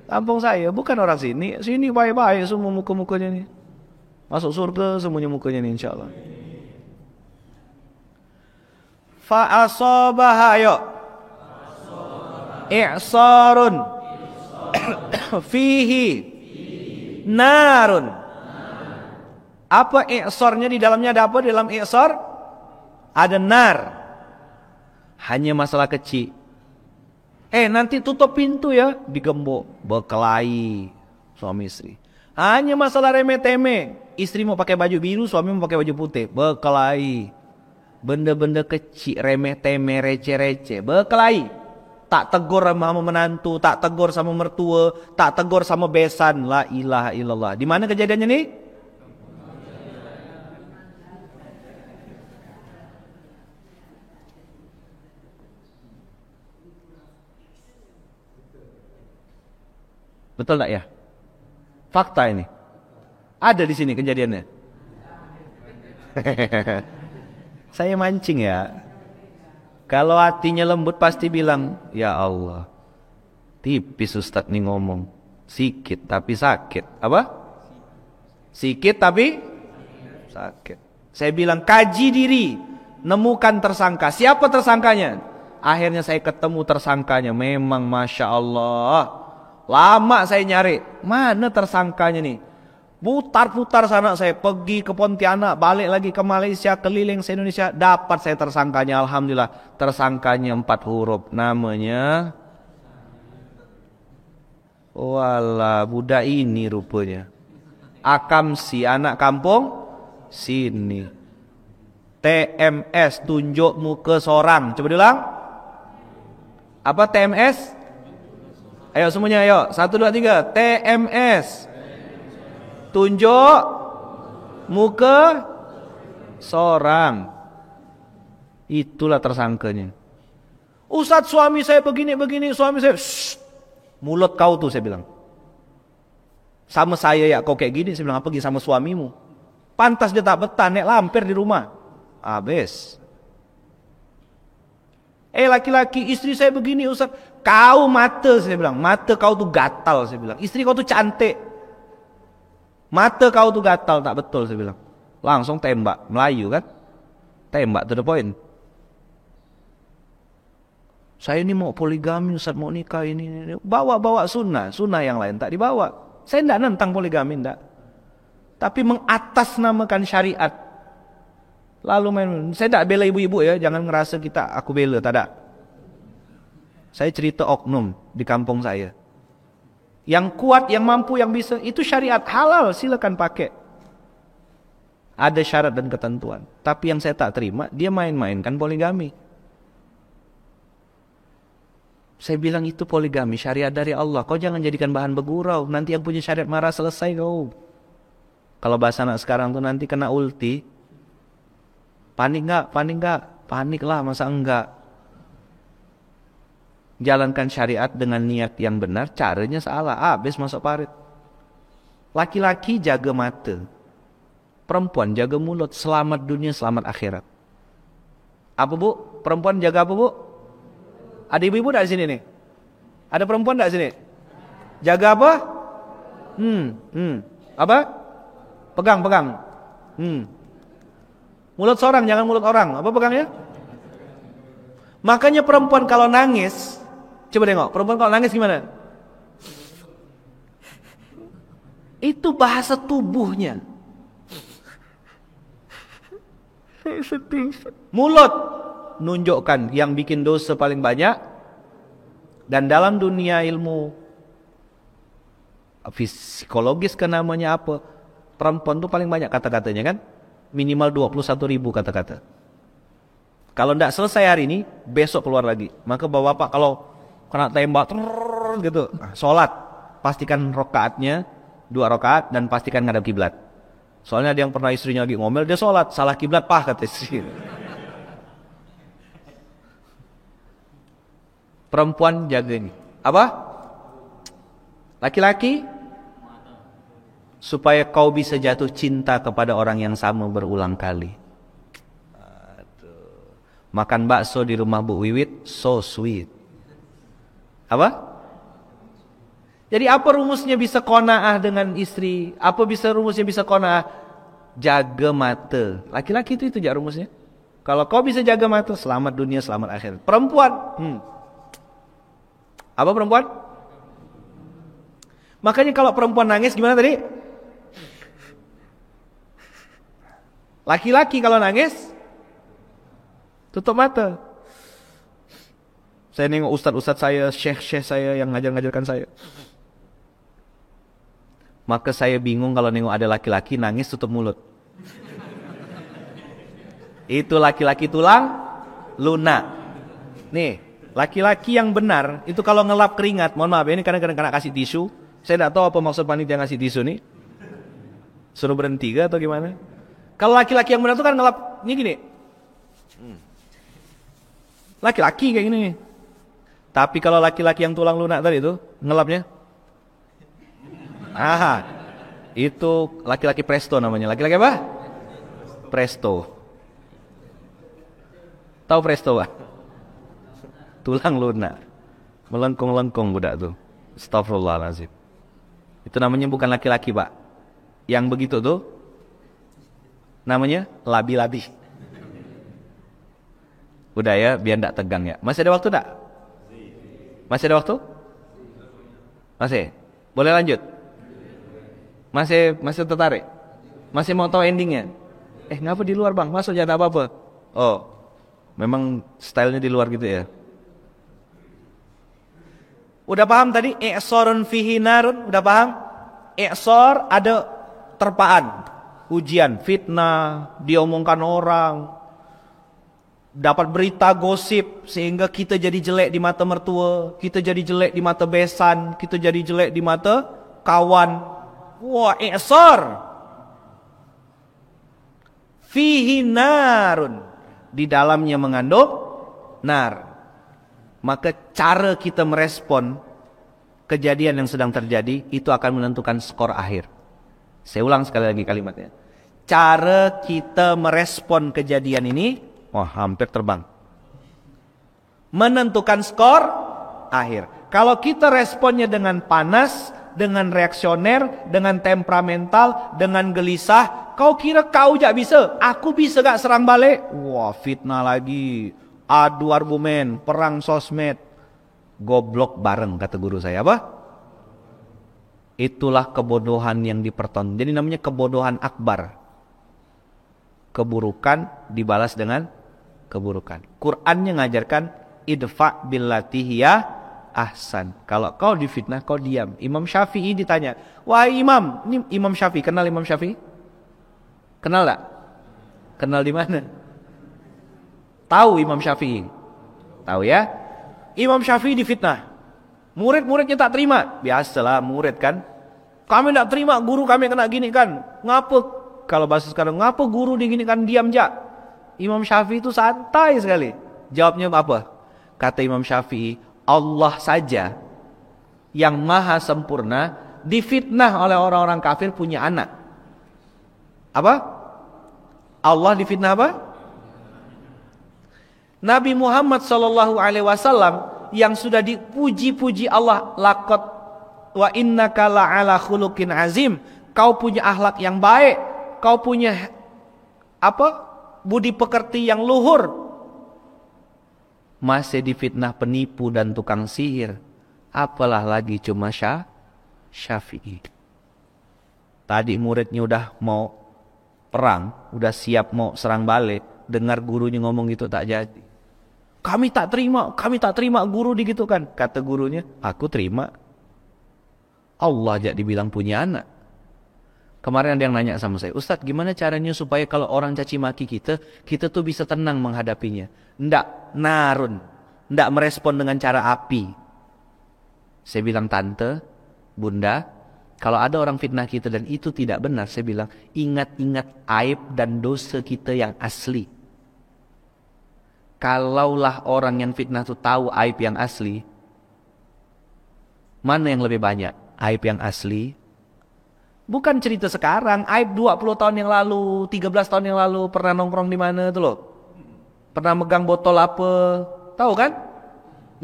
Kampung saya, bukan orang sini. Sini baik-baik semua muka-mukanya nih. Masuk surga semuanya mukanya nih insyaallah. Fa asabaha ayo. I'sarun fihi narun. Apa i'sarnya di dalamnya ada apa? Di dalam i'sar ada nar. Hanya masalah kecil. Nanti tutup pintu ya, digembok, berkelahi suami istri. Hanya masalah remeh-temeh. Istri mau pakai baju biru, suami mau pakai baju putih, berkelahi. Benda-benda kecil, remeh-temeh, receh-receh, berkelahi. Tak tegur sama menantu, tak tegur sama mertua, tak tegur sama besan. La ilaha illallah. Di mana kejadiannya nih? Betul tak ya? Fakta ini. Ada di sini kejadiannya. Saya mancing ya. Kalau hatinya lembut pasti bilang, ya Allah, tipis Ustaz nih ngomong. Sikit tapi sakit. Apa? Sikit tapi sakit. Saya bilang kaji diri, nemukan tersangka. Siapa tersangkanya? Akhirnya saya ketemu tersangkanya. Memang Masya Allah. Lama saya nyari. Mana tersangkanya nih? Putar-putar sana saya, pergi ke Pontianak, balik lagi ke Malaysia, keliling se-Indonesia, dapat saya tersangkanya. Alhamdulillah, tersangkanya 4 huruf, namanya walah, budak ini rupanya Akamsi, anak kampung sini. TMS, tunjuk muka seorang. Coba diulang. Apa TMS? Ayo semuanya, ayo. 1, 2, 3. TMS, tunjuk muka seorang. Itulah tersangkanya. Ustadz, suami saya begini-begini, suami saya. Shh, mulut kau tuh, saya bilang. Sama saya ya kau kayak gini, saya bilang, apa pergi sama suamimu. Pantas dia tak betah, nek lampir di rumah. Habis. Laki-laki, istri saya begini Ustaz. Kau mata, saya bilang, mata kau tuh gatal, saya bilang. Istri kau tuh cantik, mata kau tuh gatal, tak betul, saya bilang. Langsung tembak, Melayu kan. Tembak to the point. Saya ini mau poligami Ustaz, mau nikah ini. Bawa sunnah yang lain tak dibawa. Saya tidak nentang poligami, tidak. Tapi mengatasnamakan syariat. Lalu saya tidak bela ibu-ibu ya, jangan ngerasa aku bela, tak ada. Saya cerita oknum di kampung saya. Yang kuat, yang mampu, yang bisa, itu syariat halal, silakan pakai. Ada syarat dan ketentuan. Tapi yang saya tak terima, dia main-mainkan poligami. Saya bilang itu poligami, syariat dari Allah. Kau jangan jadikan bahan bergurau. Nanti yang punya syariat marah, selesai kau. Kalau bahasa anak sekarang tuh nanti kena ulti. Panik enggak? Panik lah, masa enggak? Jalankan syariat dengan niat yang benar, caranya salah. Habis masuk parit. Laki-laki jaga mata. Perempuan jaga mulut. Selamat dunia, selamat akhirat. Apa bu? Perempuan jaga apa bu? Ada ibu-ibu tak di sini nih? Ada perempuan tak di sini? Jaga apa? Apa? Pegang. Mulut seorang, jangan mulut orang. Apa pegangnya? Makanya perempuan kalau nangis, coba tengok, perempuan kalau nangis gimana? Itu bahasa tubuhnya. Mulut nunjukkan yang bikin dosa paling banyak. Dan dalam dunia ilmu psikologis kan namanya apa, perempuan tuh paling banyak kata-katanya kan, minimal 21.000 kata-kata. Kalau tidak selesai hari ini, besok keluar lagi. Maka bapak-bapak kalau kena tembak gitu, sholat pastikan rokaatnya 2 rokaat dan pastikan ngadap kiblat. Soalnya ada yang pernah istrinya lagi ngomel, dia sholat salah kiblat, kata istri. Perempuan jaga ini. Apa? Laki-laki supaya kau bisa jatuh cinta kepada orang yang sama berulang kali. Makan bakso di rumah Bu Wiwit, so sweet. Apa? Jadi apa rumusnya bisa qanaah dengan istri? Apa bisa rumusnya bisa qanaah? Jaga mata. Laki-laki itu jak rumusnya. Kalau kau bisa jaga mata, selamat dunia, selamat akhirat. Perempuan, apa perempuan? Makanya kalau perempuan nangis gimana tadi? Laki-laki kalau nangis tutup mata. Saya nengok ustadz-ustadz saya, syekh-syekh saya yang ngajar-ngajarkan saya. Maka saya bingung kalau nengok ada laki-laki nangis tutup mulut. Itu laki-laki tulang lunak. Nih, laki-laki yang benar itu kalau ngelap keringat, mohon maaf ya, ini kadang-kadang kena kasih tisu. Saya tidak tahu apa maksud panitia ngasih tisu nih. Suruh berhenti atau gimana? Kalau laki-laki yang benar itu kan ngelap ini gini. Laki-laki kayak gini. Tapi kalau laki-laki yang tulang lunak tadi itu ngelapnya, itu laki-laki presto namanya. Laki-laki apa? Presto. Tahu presto Pak? Tulang lunak. Melengkung-lengkung budak tuh. Astagfirullahaladzim. Itu namanya bukan laki-laki Pak. Yang begitu tuh namanya labi-labi. Udah ya, biar enggak tegang ya. Masih ada waktu enggak? Masih ada waktu? Masih? Boleh lanjut? Masih tertarik? Masih mau tahu endingnya? Ngapa di luar bang? Masuk jangan apa-apa. Oh, memang stylenya di luar gitu ya. Udah paham tadi? I'sorun fihi narun. Udah paham? I'sor ada terpaan, ujian, fitnah, diomongkan orang, dapat berita gosip sehingga kita jadi jelek di mata mertua, kita jadi jelek di mata besan, kita jadi jelek di mata kawan. Wah, i'sor. Fihi narun. Di dalamnya mengandung nar. Maka cara kita merespon kejadian yang sedang terjadi itu akan menentukan skor akhir. Saya ulang sekali lagi kalimatnya. Cara kita merespon kejadian ini, hampir terbang, menentukan skor akhir. Kalau kita responnya dengan panas, dengan reaksioner, dengan temperamental, dengan gelisah, kau kira kau jak bisa? Aku bisa gak serang balik? Wah, fitnah lagi, adu argumen, perang sosmed, goblok bareng kata guru saya. Apa? Itulah kebodohan yang dipertonton. Jadi namanya kebodohan akbar. Keburukan dibalas dengan keburukan. Qurannya ngajarkan idfa billati hiya ahsan. Kalau kau difitnah, kau diam. Imam Syafi'i ditanya, wahai imam, ini Imam Syafi'i, kenal Imam Syafi'i? Kenal tak? Kenal di mana? Tahu Imam Syafi'i? Tahu ya? Imam Syafi'i difitnah. Murid-muridnya tak terima. Biasalah murid kan. Kami tak terima guru kami kena gini kan. Ngapa? Kalau bahasa sekarang, ngapa guru digini kan diam jak? Imam Syafi'i itu santai sekali. Jawabnya apa? Kata Imam Syafi'i, Allah saja yang maha sempurna difitnah oleh orang-orang kafir punya anak. Apa? Allah difitnah apa? Nabi Muhammad SAW yang sudah dipuji-puji Allah, laqad wa innaka la'ala khuluqin azim, kau punya akhlak yang baik, kau punya budi pekerti yang luhur, masih difitnah penipu dan tukang sihir, apalah lagi cuma Syafi'i. Tadi muridnya udah mau perang, udah siap mau serang balik, dengar gurunya ngomong gitu tak jadi. Kami tak terima guru digitukan. Kata gurunya, aku terima. Allah aja dibilang punya anak. Kemarin ada yang nanya sama saya, Ustadz gimana caranya supaya kalau orang caci maki kita tuh bisa tenang menghadapinya. Ndak narun, ndak merespon dengan cara api. Saya bilang, tante, bunda, kalau ada orang fitnah kita dan itu tidak benar, saya bilang, ingat-ingat aib dan dosa kita yang asli. Kalaulah orang yang fitnah itu tahu aib yang asli, mana yang lebih banyak? Aib yang asli. Bukan cerita sekarang, aib 20 tahun yang lalu, 13 tahun yang lalu, pernah nongkrong di mana tuh loh. Pernah megang botol apa, tahu kan?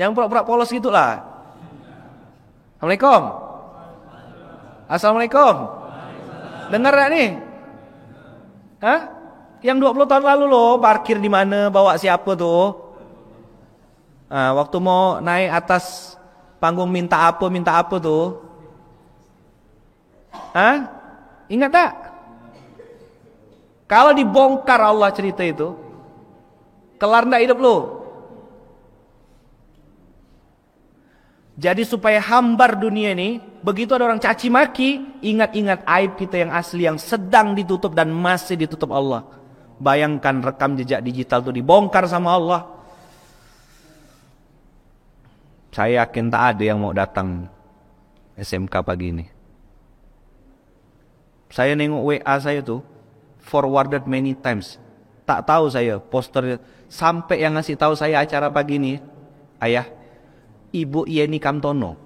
Yang pura-pura polos gitu lah. Assalamualaikum. Assalamualaikum. Dengar gak nih? Hah? Yang 20 tahun lalu loh, parkir di mana, bawa siapa tuh? Waktu mau naik atas panggung minta apa tuh? Ingat tak? Kalau dibongkar Allah cerita itu, kelar ndak hidup lu? Jadi supaya hambar dunia ini, begitu ada orang caci maki, ingat-ingat aib kita yang asli yang sedang ditutup dan masih ditutup Allah. Bayangkan rekam jejak digital itu dibongkar sama Allah. Saya yakin tak ada yang mau datang SMK pagi ini. Saya nengok WA saya tuh forwarded many times. Tak tahu saya poster sampai yang ngasih tahu saya acara pagi ini, ayah, Ibu Yeni Kamtono,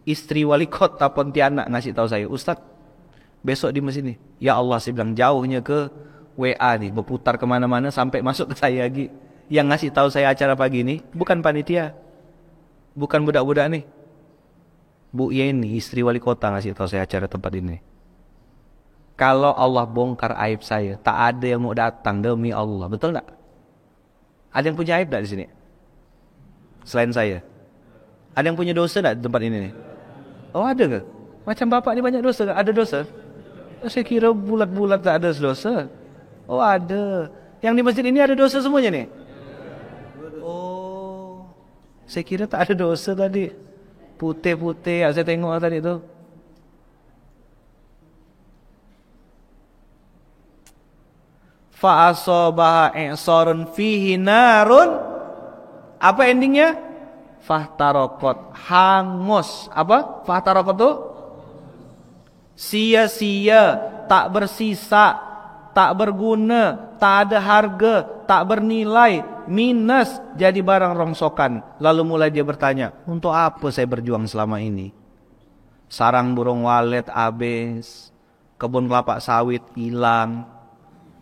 istri wali kota Pontianak, ngasih tahu saya, Ustadz, besok di masjid nih. Ya Allah, saya bilang jauhnya ke WA nih, berputar kemana-mana sampai masuk ke saya lagi. Yang ngasih tahu saya acara pagi ini bukan panitia, bukan budak-budak nih. Bu Yeni, istri wali kota, ngasih tahu saya acara tempat ini. Kalau Allah bongkar aib saya, tak ada yang mau datang demi Allah, betul tak? Ada yang punya aib tak di sini? Selain saya, ada yang punya dosa tak di tempat ini nih? Oh ada ke? Macam bapak ini banyak dosa, ada dosa? Saya kira bulat-bulat tak ada dosa. Oh ada. Yang di masjid ini ada dosa semuanya nih? Oh, saya kira tak ada dosa tadi. Putih-putih, saya tengok tadi tu. Fa asabaha i'sarun fihi narun. Apa endingnya? Fahtaraqat, hangus. Apa? Fahtaraqat tu? Sia-sia, tak bersisa, tak berguna, tak ada harga, tak bernilai, minus, jadi barang rongsokan. Lalu mulai dia bertanya, untuk apa saya berjuang selama ini? Sarang burung walet habis, kebun kelapa sawit hilang,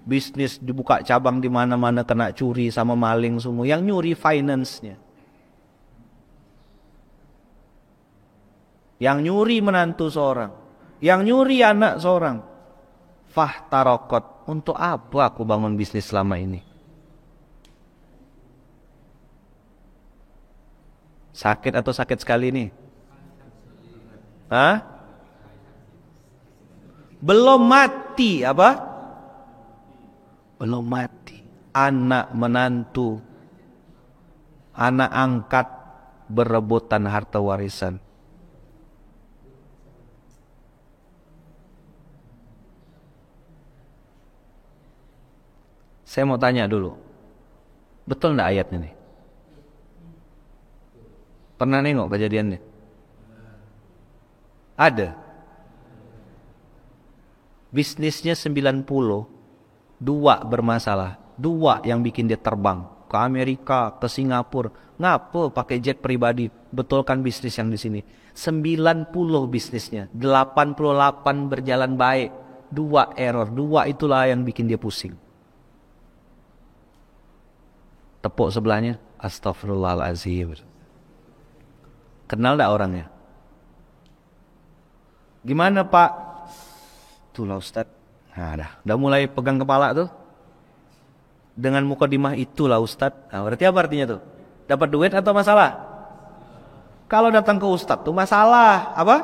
bisnis dibuka cabang di mana-mana kena curi sama maling semua. Yang nyuri finance-nya, yang nyuri menantu seorang, yang nyuri anak seorang. Fahtaraqat, untuk apa aku bangun bisnis selama ini? Sakit atau sakit sekali nih? Hah? Belum mati apa? Belum mati. Anak menantu, anak angkat berebutan harta warisan. Saya mau tanya dulu, betul enggak ayatnya nih? Pernah nengok kejadiannya? Ada. Bisnisnya 90, 2 bermasalah. 2 yang bikin dia terbang ke Amerika, ke Singapura. Ngapa pakai jet pribadi? Betulkan bisnis yang di sini. 90 bisnisnya, 88 berjalan baik, 2 error. 2 itulah yang bikin dia pusing. Tepuk sebelahnya, astagfirullahaladzim. Kenal tak orangnya? Gimana Pak? Itulah Ustaz. Nah, dah mulai pegang kepala tuh. Dengan mukadimah itulah Ustaz. Nah, berarti apa artinya tuh? Dapat duit atau masalah? Kalau datang ke Ustaz tuh masalah. Apa?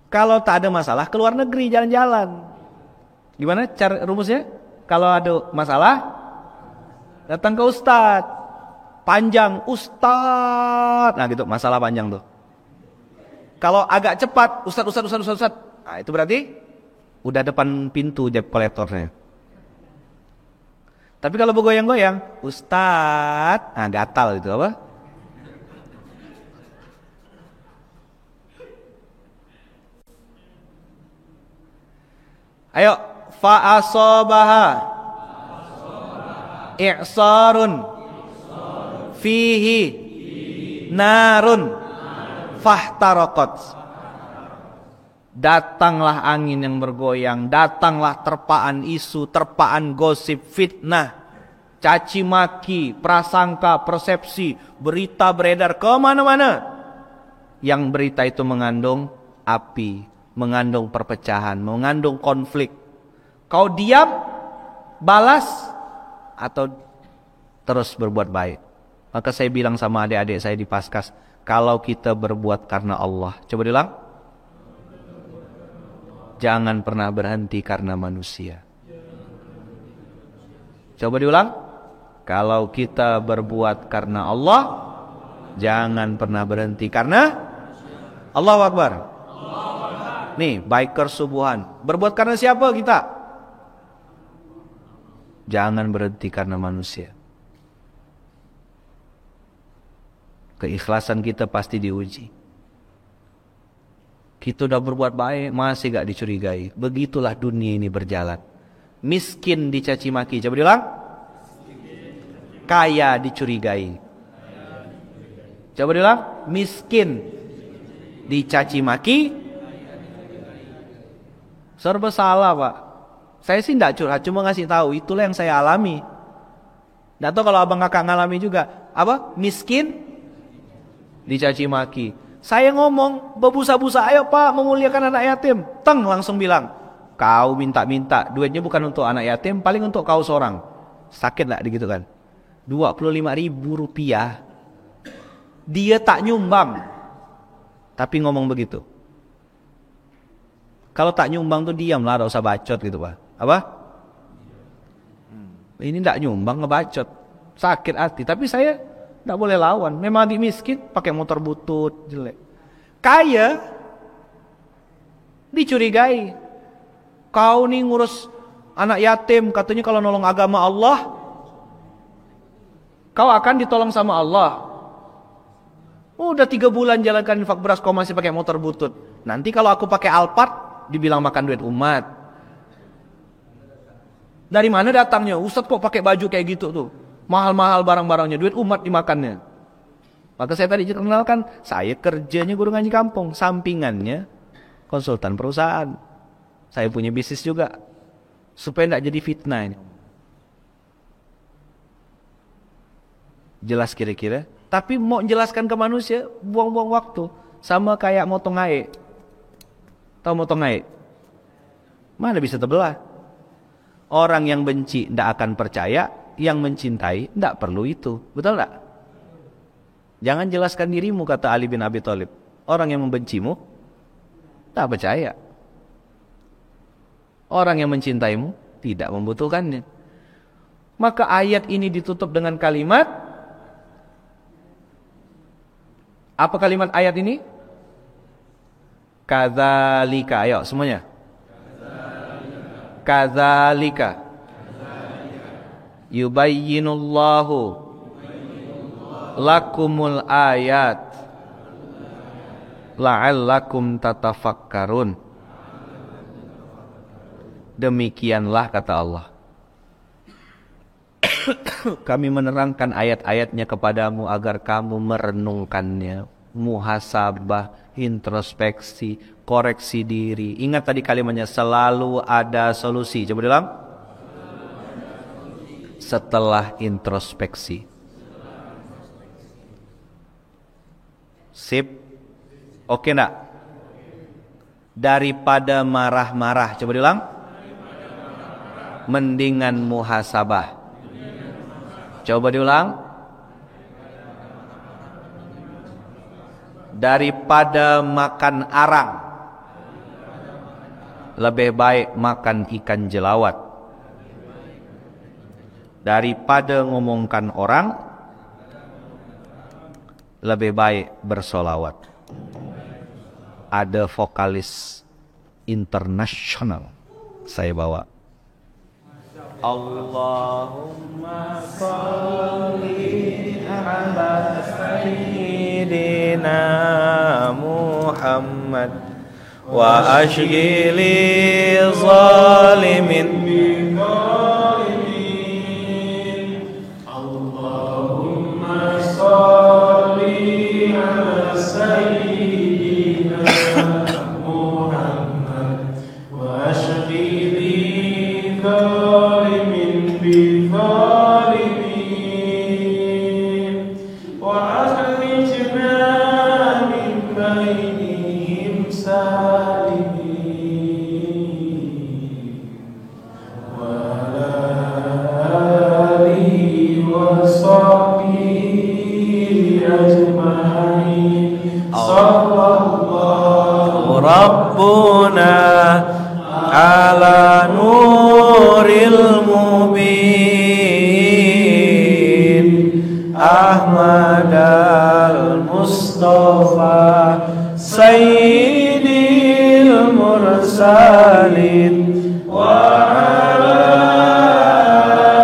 Kalau tak ada masalah, ke luar negeri jalan-jalan. Gimana cara rumusnya? Kalau ada masalah, datang ke Ustadz. Panjang, Ustadz. Nah gitu, masalah panjang tuh. Kalau agak cepat, Ustadz. Nah itu berarti udah depan pintu debt collectornya. Tapi kalau bergoyang-goyang, Ustadz. Nah gatal itu apa? Ayo, fa'asobaha i'sarun fihi narun fahtaraqat. Datanglah angin yang bergoyang, datanglah terpaan isu, terpaan gosip, fitnah, caci maki, prasangka, persepsi, berita beredar kemana-mana. Yang berita itu mengandung api, mengandung perpecahan, mengandung konflik. Kau diam, balas, atau terus berbuat baik. Maka saya bilang sama adik-adik saya di Paskas, kalau kita berbuat karena Allah, coba diulang, jangan pernah berhenti karena manusia. Coba diulang, kalau kita berbuat karena Allah, jangan pernah berhenti karena Allahu Akbar. Nih, biker subuhan, berbuat karena siapa kita? Jangan berhenti karena manusia. Keikhlasan kita pasti diuji. Kita udah berbuat baik, masih gak dicurigai. Begitulah dunia ini berjalan. Miskin dicaci maki, coba diulang. Kaya dicurigai. Coba diulang. Miskin dicaci maki. Serba salah Pak. Saya sih tidak curhat, cuma ngasih tahu. Itulah yang saya alami. Tidak tahu kalau abang kakak ngalami juga. Apa? Miskin dicaci maki. Saya ngomong berbusa-busa, ayo Pak memuliakan anak yatim. Teng langsung bilang, kau minta-minta, duitnya bukan untuk anak yatim, paling untuk kau seorang. Sakit lah gitu kan. 25.000 rupiah. Dia tak nyumbang, tapi ngomong begitu. Kalau tak nyumbang tuh diam lah, gak usah bacot gitu Pak. Apa? Ini tidak nyumbang, ngebacot. Sakit hati. Tapi saya tidak boleh lawan. Memang adik miskin, pakai motor butut, jelek. Kaya, dicurigai. Kau nih ngurus anak yatim, katanya kalau nolong agama Allah, kau akan ditolong sama Allah. Udah 3 bulan jalankan infak beras, kau masih pakai motor butut. Nanti kalau aku pakai Alphard, dibilang makan duit umat. Dari mana datangnya? Ustadz kok pakai baju kayak gitu tuh? Mahal-mahal barang-barangnya, duit umat dimakannya. Maka saya tadi kenalkan, saya kerjanya guru ngaji kampung, sampingannya konsultan perusahaan. Saya punya bisnis juga, supaya tidak jadi fitnah ini. Jelas kira-kira? Tapi mau jelaskan ke manusia, buang-buang waktu. Sama kayak motong air. Tahu motong air? Mana bisa terbelah? Orang yang benci tidak akan percaya, yang mencintai tidak perlu itu. Betul tak? Jangan jelaskan dirimu, kata Ali bin Abi Thalib. Orang yang membencimu tak percaya. Orang yang mencintaimu tidak membutuhkannya. Maka ayat ini ditutup dengan kalimat, apa kalimat ayat ini? Kadzalika. Ayo semuanya. Kadzalika yubayyinullahu lakumul ayat la'allakum tatafakkarun. Demikianlah kata Allah, kami menerangkan ayat-ayatnya kepadamu agar kamu merenungkannya, muhasabah, introspeksi, koreksi diri. Ingat tadi kalimatnya, selalu ada solusi. Coba bilang, setelah introspeksi. Sip. Oke enggak? Daripada marah-marah. Coba diulang. Mendingan muhasabah. Coba diulang. Daripada makan arang, lebih baik makan ikan jelawat. Daripada ngomongkan orang, lebih baik bersolawat. Ada vokalis internasional saya bawa. Allahumma sholli ala sayyidina Muhammad wa ashghili zalimin Allahumma sholli ala sayyidina Muhammad wa ashghili Rabbuna ala nuril mubin Ahmad al-Mustafa Sayyidil Mursalin wa ala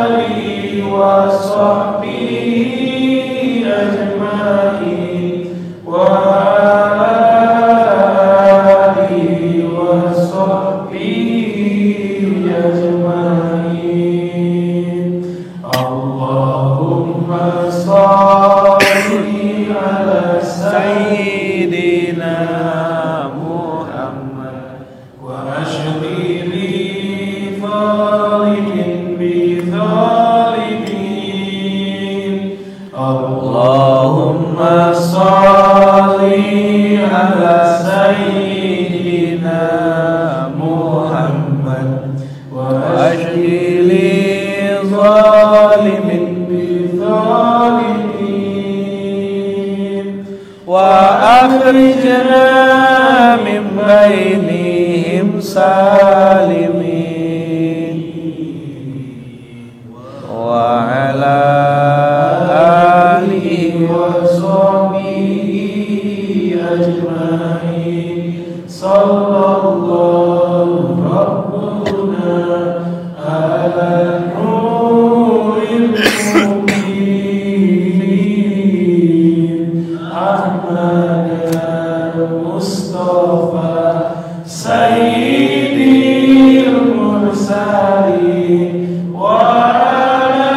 alihi wa sahbihi ajma'in wa Allahumma salli ala sayyidina Muhammad wa ashghili zalimin bi zalimin wa akhrijna min bainihim salimin wa ala alihi wa sahbihi ajma'in. Sallallahu rabbuna ala nuril mubin Ahmad Mustafa Sayyidil Mursalin wa ala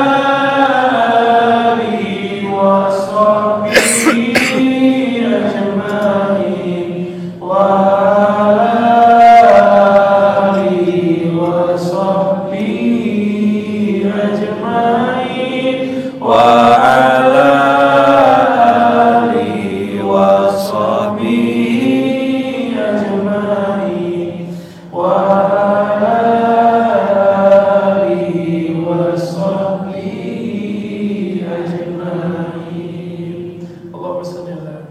alihi wa sahbihi ajma'in wa ala alihi wa sahbihi ajma'in wa ala alihi wa sahbihi ajma'in wa ala alihi wa sahbihi ajma'in. Allahumma shalli ala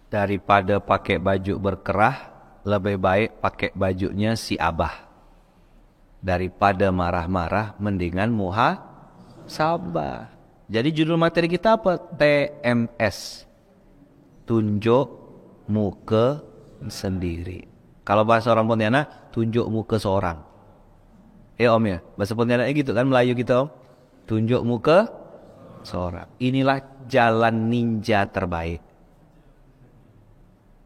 daripada pakai baju berkerah, lebih baik pakai bajunya si abah. Daripada marah-marah, mendingan muhasabah. Jadi judul materi kita apa? TMS. Tunjuk muka sendiri. Kalau bahasa orang Pontianak, tunjuk muka seorang. Om ya, bahasa Pontianaknya gitu kan, Melayu kita om. Tunjuk muka seorang. Inilah jalan ninja terbaik.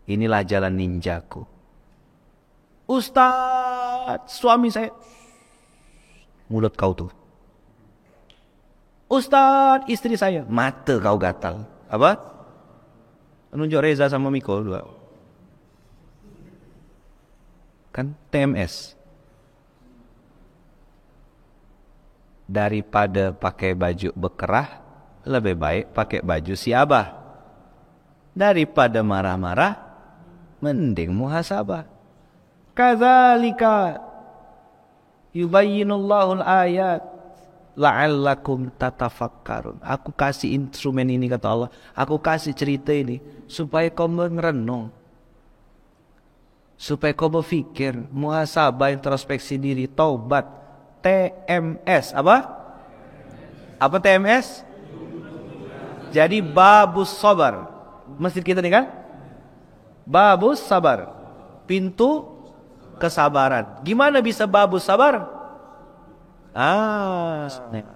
Inilah jalan ninjaku. Ustadz, suami saya. Mulut kau tuh. Ustadz, istri saya. Mata kau gatal. Apa? Nunjuk Reza sama Miko dua. Kan TMS. Daripada pakai baju bekerah, lebih baik pakai baju si abah. Daripada marah-marah, mending muhasabah. Kadzalika yubayyinullahu al-ayat la'allakum tatafakkarun. Aku kasih instrumen ini, kata Allah. Aku kasih cerita ini supaya kau merenung, supaya kau berfikir, muhasabah, introspeksi diri, taubat. TMS apa? Apa TMS? Jadi babus sabar. Masjid kita nih kan? Babus sabar, pintu kesabaran. Gimana bisa babus sabar?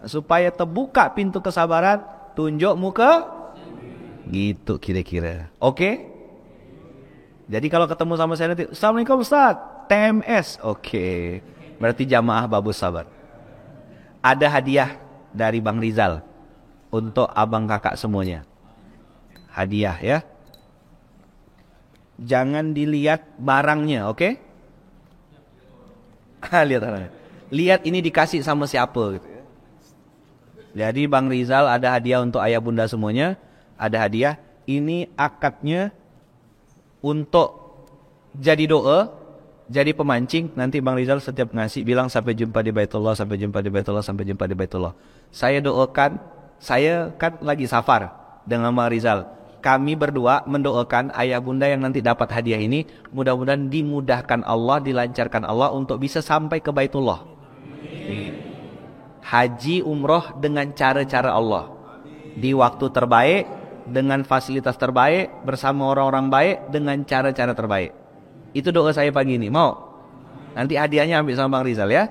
Supaya terbuka pintu kesabaran, tunjuk muka. Gitu kira-kira. Oke? Jadi kalau ketemu sama saya nanti, Assalamualaikum Ustaz, TMS. Oke. Berarti jamaah babus sabar. Ada hadiah dari Bang Rizal untuk abang kakak semuanya. Hadiah ya. Jangan dilihat barangnya, oke? Lihat ini dikasih sama siapa gitu ya. Jadi Bang Rizal ada hadiah untuk ayah bunda semuanya. Ada hadiah. Ini akadnya untuk jadi doa, jadi pemancing. Nanti Bang Rizal setiap ngasih bilang sampai jumpa di Baitullah, sampai jumpa di Baitullah, sampai jumpa di Baitullah. Saya doakan, saya kan lagi safar dengan Bang Rizal. Kami berdua mendoakan ayah bunda yang nanti dapat hadiah ini, mudah-mudahan dimudahkan Allah, dilancarkan Allah untuk bisa sampai ke Baitullah. Haji umroh dengan cara-cara Allah. Di waktu terbaik, dengan fasilitas terbaik, bersama orang-orang baik, dengan cara-cara terbaik. Itu doa saya pagi ini. Mau? Nanti hadiahnya ambil sama Bang Rizal ya.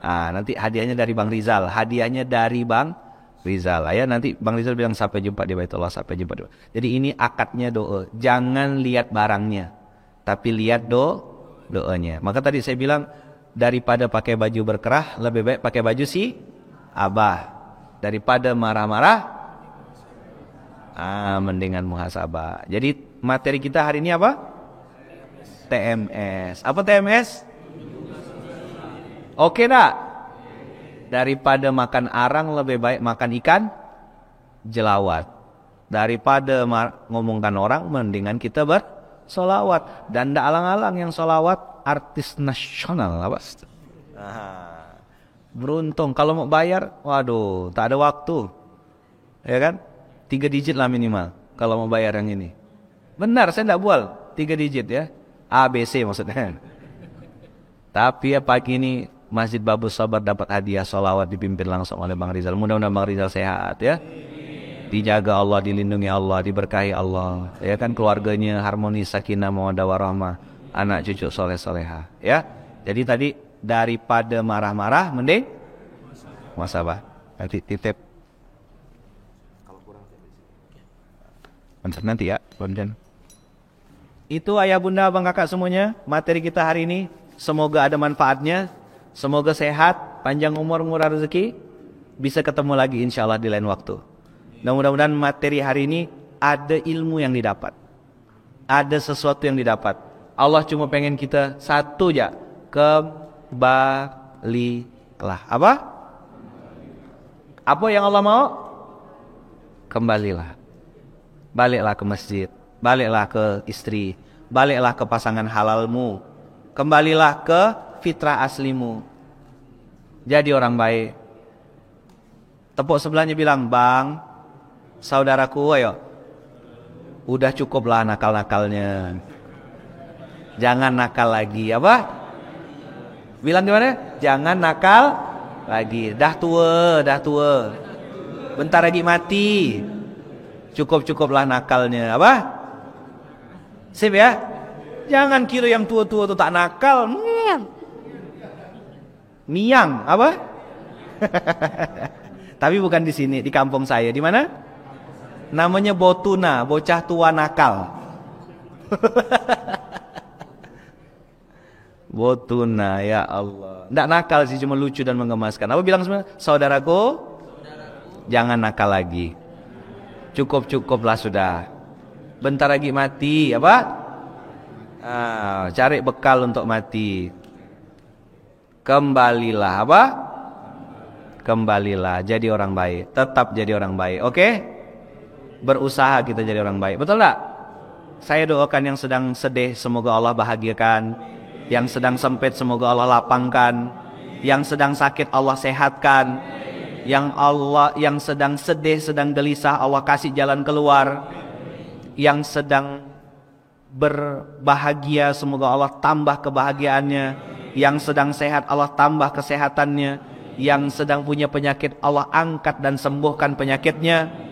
Nanti hadiahnya dari Bang Rizal. Hadiahnya dari Bang Rizal ya. Nanti Bang Rizal bilang sampai jumpa di Baitullah, sampai jumpa di Baitullah. Jadi ini akadnya doa. Jangan lihat barangnya, tapi lihat doanya. Maka tadi saya bilang daripada pakai baju berkerah, lebih baik pakai baju si abah. Daripada marah-marah, mendingan muhasabah. Jadi materi kita hari ini apa? TMS. Apa TMS? Oke nak? Daripada makan arang, lebih baik makan ikan jelawat. Daripada ngomongkan orang, mendingan kita bersolawat. Dan tidak alang-alang yang solawat artis nasional. Apa? Beruntung. Kalau mau bayar, waduh, tak ada waktu. Ya kan? 3 digit lah minimal kalau mau bayar yang ini. Benar, saya tidak bual 3 digit ya. ABC maksudnya. Tapi ya pagi ini Masjid Babus Sabar dapat hadiah sholawat dipimpin langsung oleh Bang Rizal. Mudah-mudahan Bang Rizal sehat ya. Dijaga Allah, dilindungi Allah, diberkahi Allah. Ya kan, keluarganya harmonis, sakinah, mawaddah warahmah, anak cucu soleh soleha. Ya. Jadi tadi daripada marah-marah mending muhasabah. Nanti titip. Nanti ya, Bang. Itu ayah bunda abang kakak semuanya, materi kita hari ini. Semoga ada manfaatnya, semoga sehat, panjang umur, murah rezeki. Bisa ketemu lagi insya Allah di lain waktu. Dan mudah-mudahan materi hari ini ada ilmu yang didapat, ada sesuatu yang didapat. Allah cuma pengen kita satu aja, kembalilah. Apa yang Allah mau? Kembalilah. Baliklah ke masjid, baliklah ke istri, baliklah ke pasangan halalmu, kembalilah ke fitrah aslimu. Jadi orang baik. Tepuk sebelahnya bilang, Bang, saudaraku, ayo. Udah cukuplah nakal-nakalnya. Jangan nakal lagi, apa? Bilang gimana? Jangan nakal lagi. Dah tua. Bentar lagi mati. Cukup-cukuplah nakalnya, apa? Sip ya? Jangan kira yang tua-tua itu tak nakal. Miang, apa? Tapi bukan di sini, di kampung saya. Di mana? Namanya Botuna, bocah tua nakal. Botuna, ya Allah. Nggak nakal sih, cuma lucu dan menggemaskan. Apa bilang semua? Saudaraku, jangan nakal lagi. Cukup-cukuplah sudah. Bentar lagi mati, apa? Cari bekal untuk mati. Kembalilah, apa? Kembalilah jadi orang baik. Tetap jadi orang baik, oke? Berusaha kita jadi orang baik, betul tak? Saya doakan yang sedang sedih, semoga Allah bahagiakan. Yang sedang sempit, semoga Allah lapangkan. Yang sedang sakit, Allah sehatkan. Yang sedang sedih, sedang gelisah, Allah kasih jalan keluar. Yang sedang berbahagia, semoga Allah tambah kebahagiaannya. Yang sedang sehat, Allah tambah kesehatannya. Yang sedang punya penyakit, Allah angkat dan sembuhkan penyakitnya.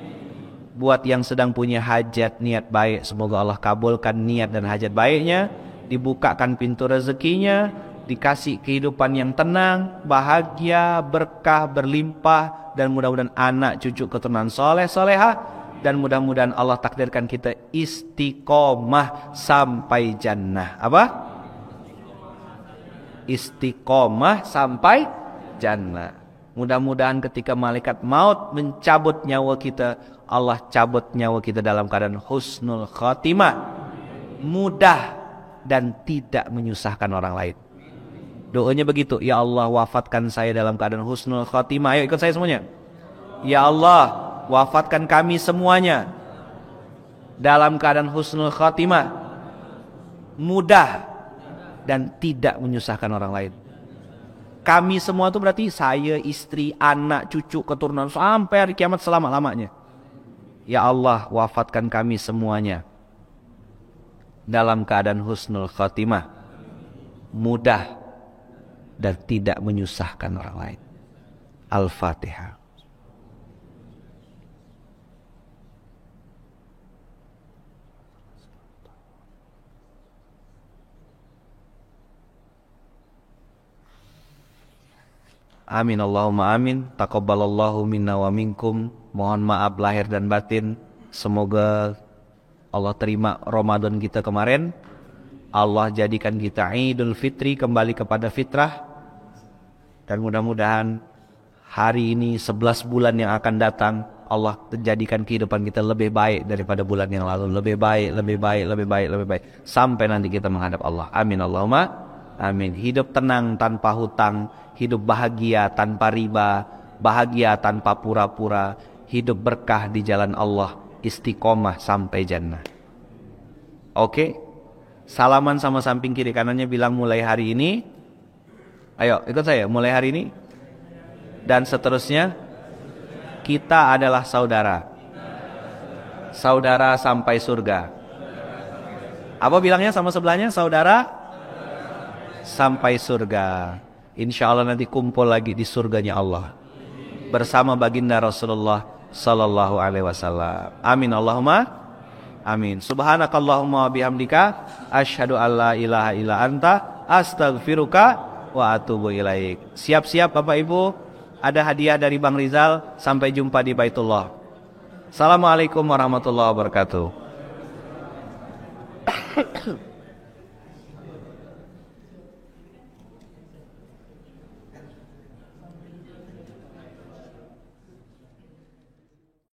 Buat yang sedang punya hajat, niat baik, semoga Allah kabulkan niat dan hajat baiknya. Dibukakan pintu rezekinya, dikasih kehidupan yang tenang, bahagia, berkah, berlimpah, dan mudah-mudahan anak cucu keturunan soleh soleha, dan mudah-mudahan Allah takdirkan kita istiqomah sampai jannah. Apa? Istiqomah sampai jannah. Mudah-mudahan ketika malaikat maut mencabut nyawa kita, Allah cabut nyawa kita dalam keadaan husnul khatimah, mudah dan tidak menyusahkan orang lain. Doanya begitu, ya Allah wafatkan saya dalam keadaan husnul khatimah. Ayo ikut saya semuanya. Ya Allah wafatkan kami semuanya dalam keadaan husnul khatimah, mudah dan tidak menyusahkan orang lain. Kami semua itu berarti saya, istri, anak, cucu, keturunan sampai hari kiamat selama-lamanya. Ya Allah wafatkan kami semuanya dalam keadaan husnul khatimah, mudah dan tidak menyusahkan orang lain. Al-Fatihah. Amin Allahumma amin. Taqabbalallahu minna wa minkum. Mohon maaf lahir dan batin. Semoga Allah terima Ramadan kita kemarin. Allah jadikan kita Idul Fitri kembali kepada fitrah. Dan mudah-mudahan hari ini 11 bulan yang akan datang, Allah jadikan kehidupan kita lebih baik daripada bulan yang lalu. Lebih baik, lebih baik, lebih baik, lebih baik. Sampai nanti kita menghadap Allah. Amin Allahumma amin. Hidup tenang tanpa hutang, hidup bahagia tanpa riba, bahagia tanpa pura-pura, hidup berkah di jalan Allah, istiqomah sampai jannah. Oke? Salaman sama samping kiri kanannya, bilang mulai hari ini. Ayo ikut saya, mulai hari ini dan seterusnya Kita adalah saudara. Saudara sampai surga. Apa bilangnya sama sebelahnya? Saudara sampai surga. Insya Allah nanti kumpul lagi di surganya Allah bersama baginda Rasulullah sallallahu alaihi wasallam. Amin Allahumma amin. Subhanakallahumma bihamdika asyhadu alla ilaha illa anta astaghfiruka wa atubu ilaik. Siap-siap Bapak Ibu, ada hadiah dari Bang Rizal. Sampai jumpa di Baitullah. Assalamualaikum warahmatullahi wabarakatuh.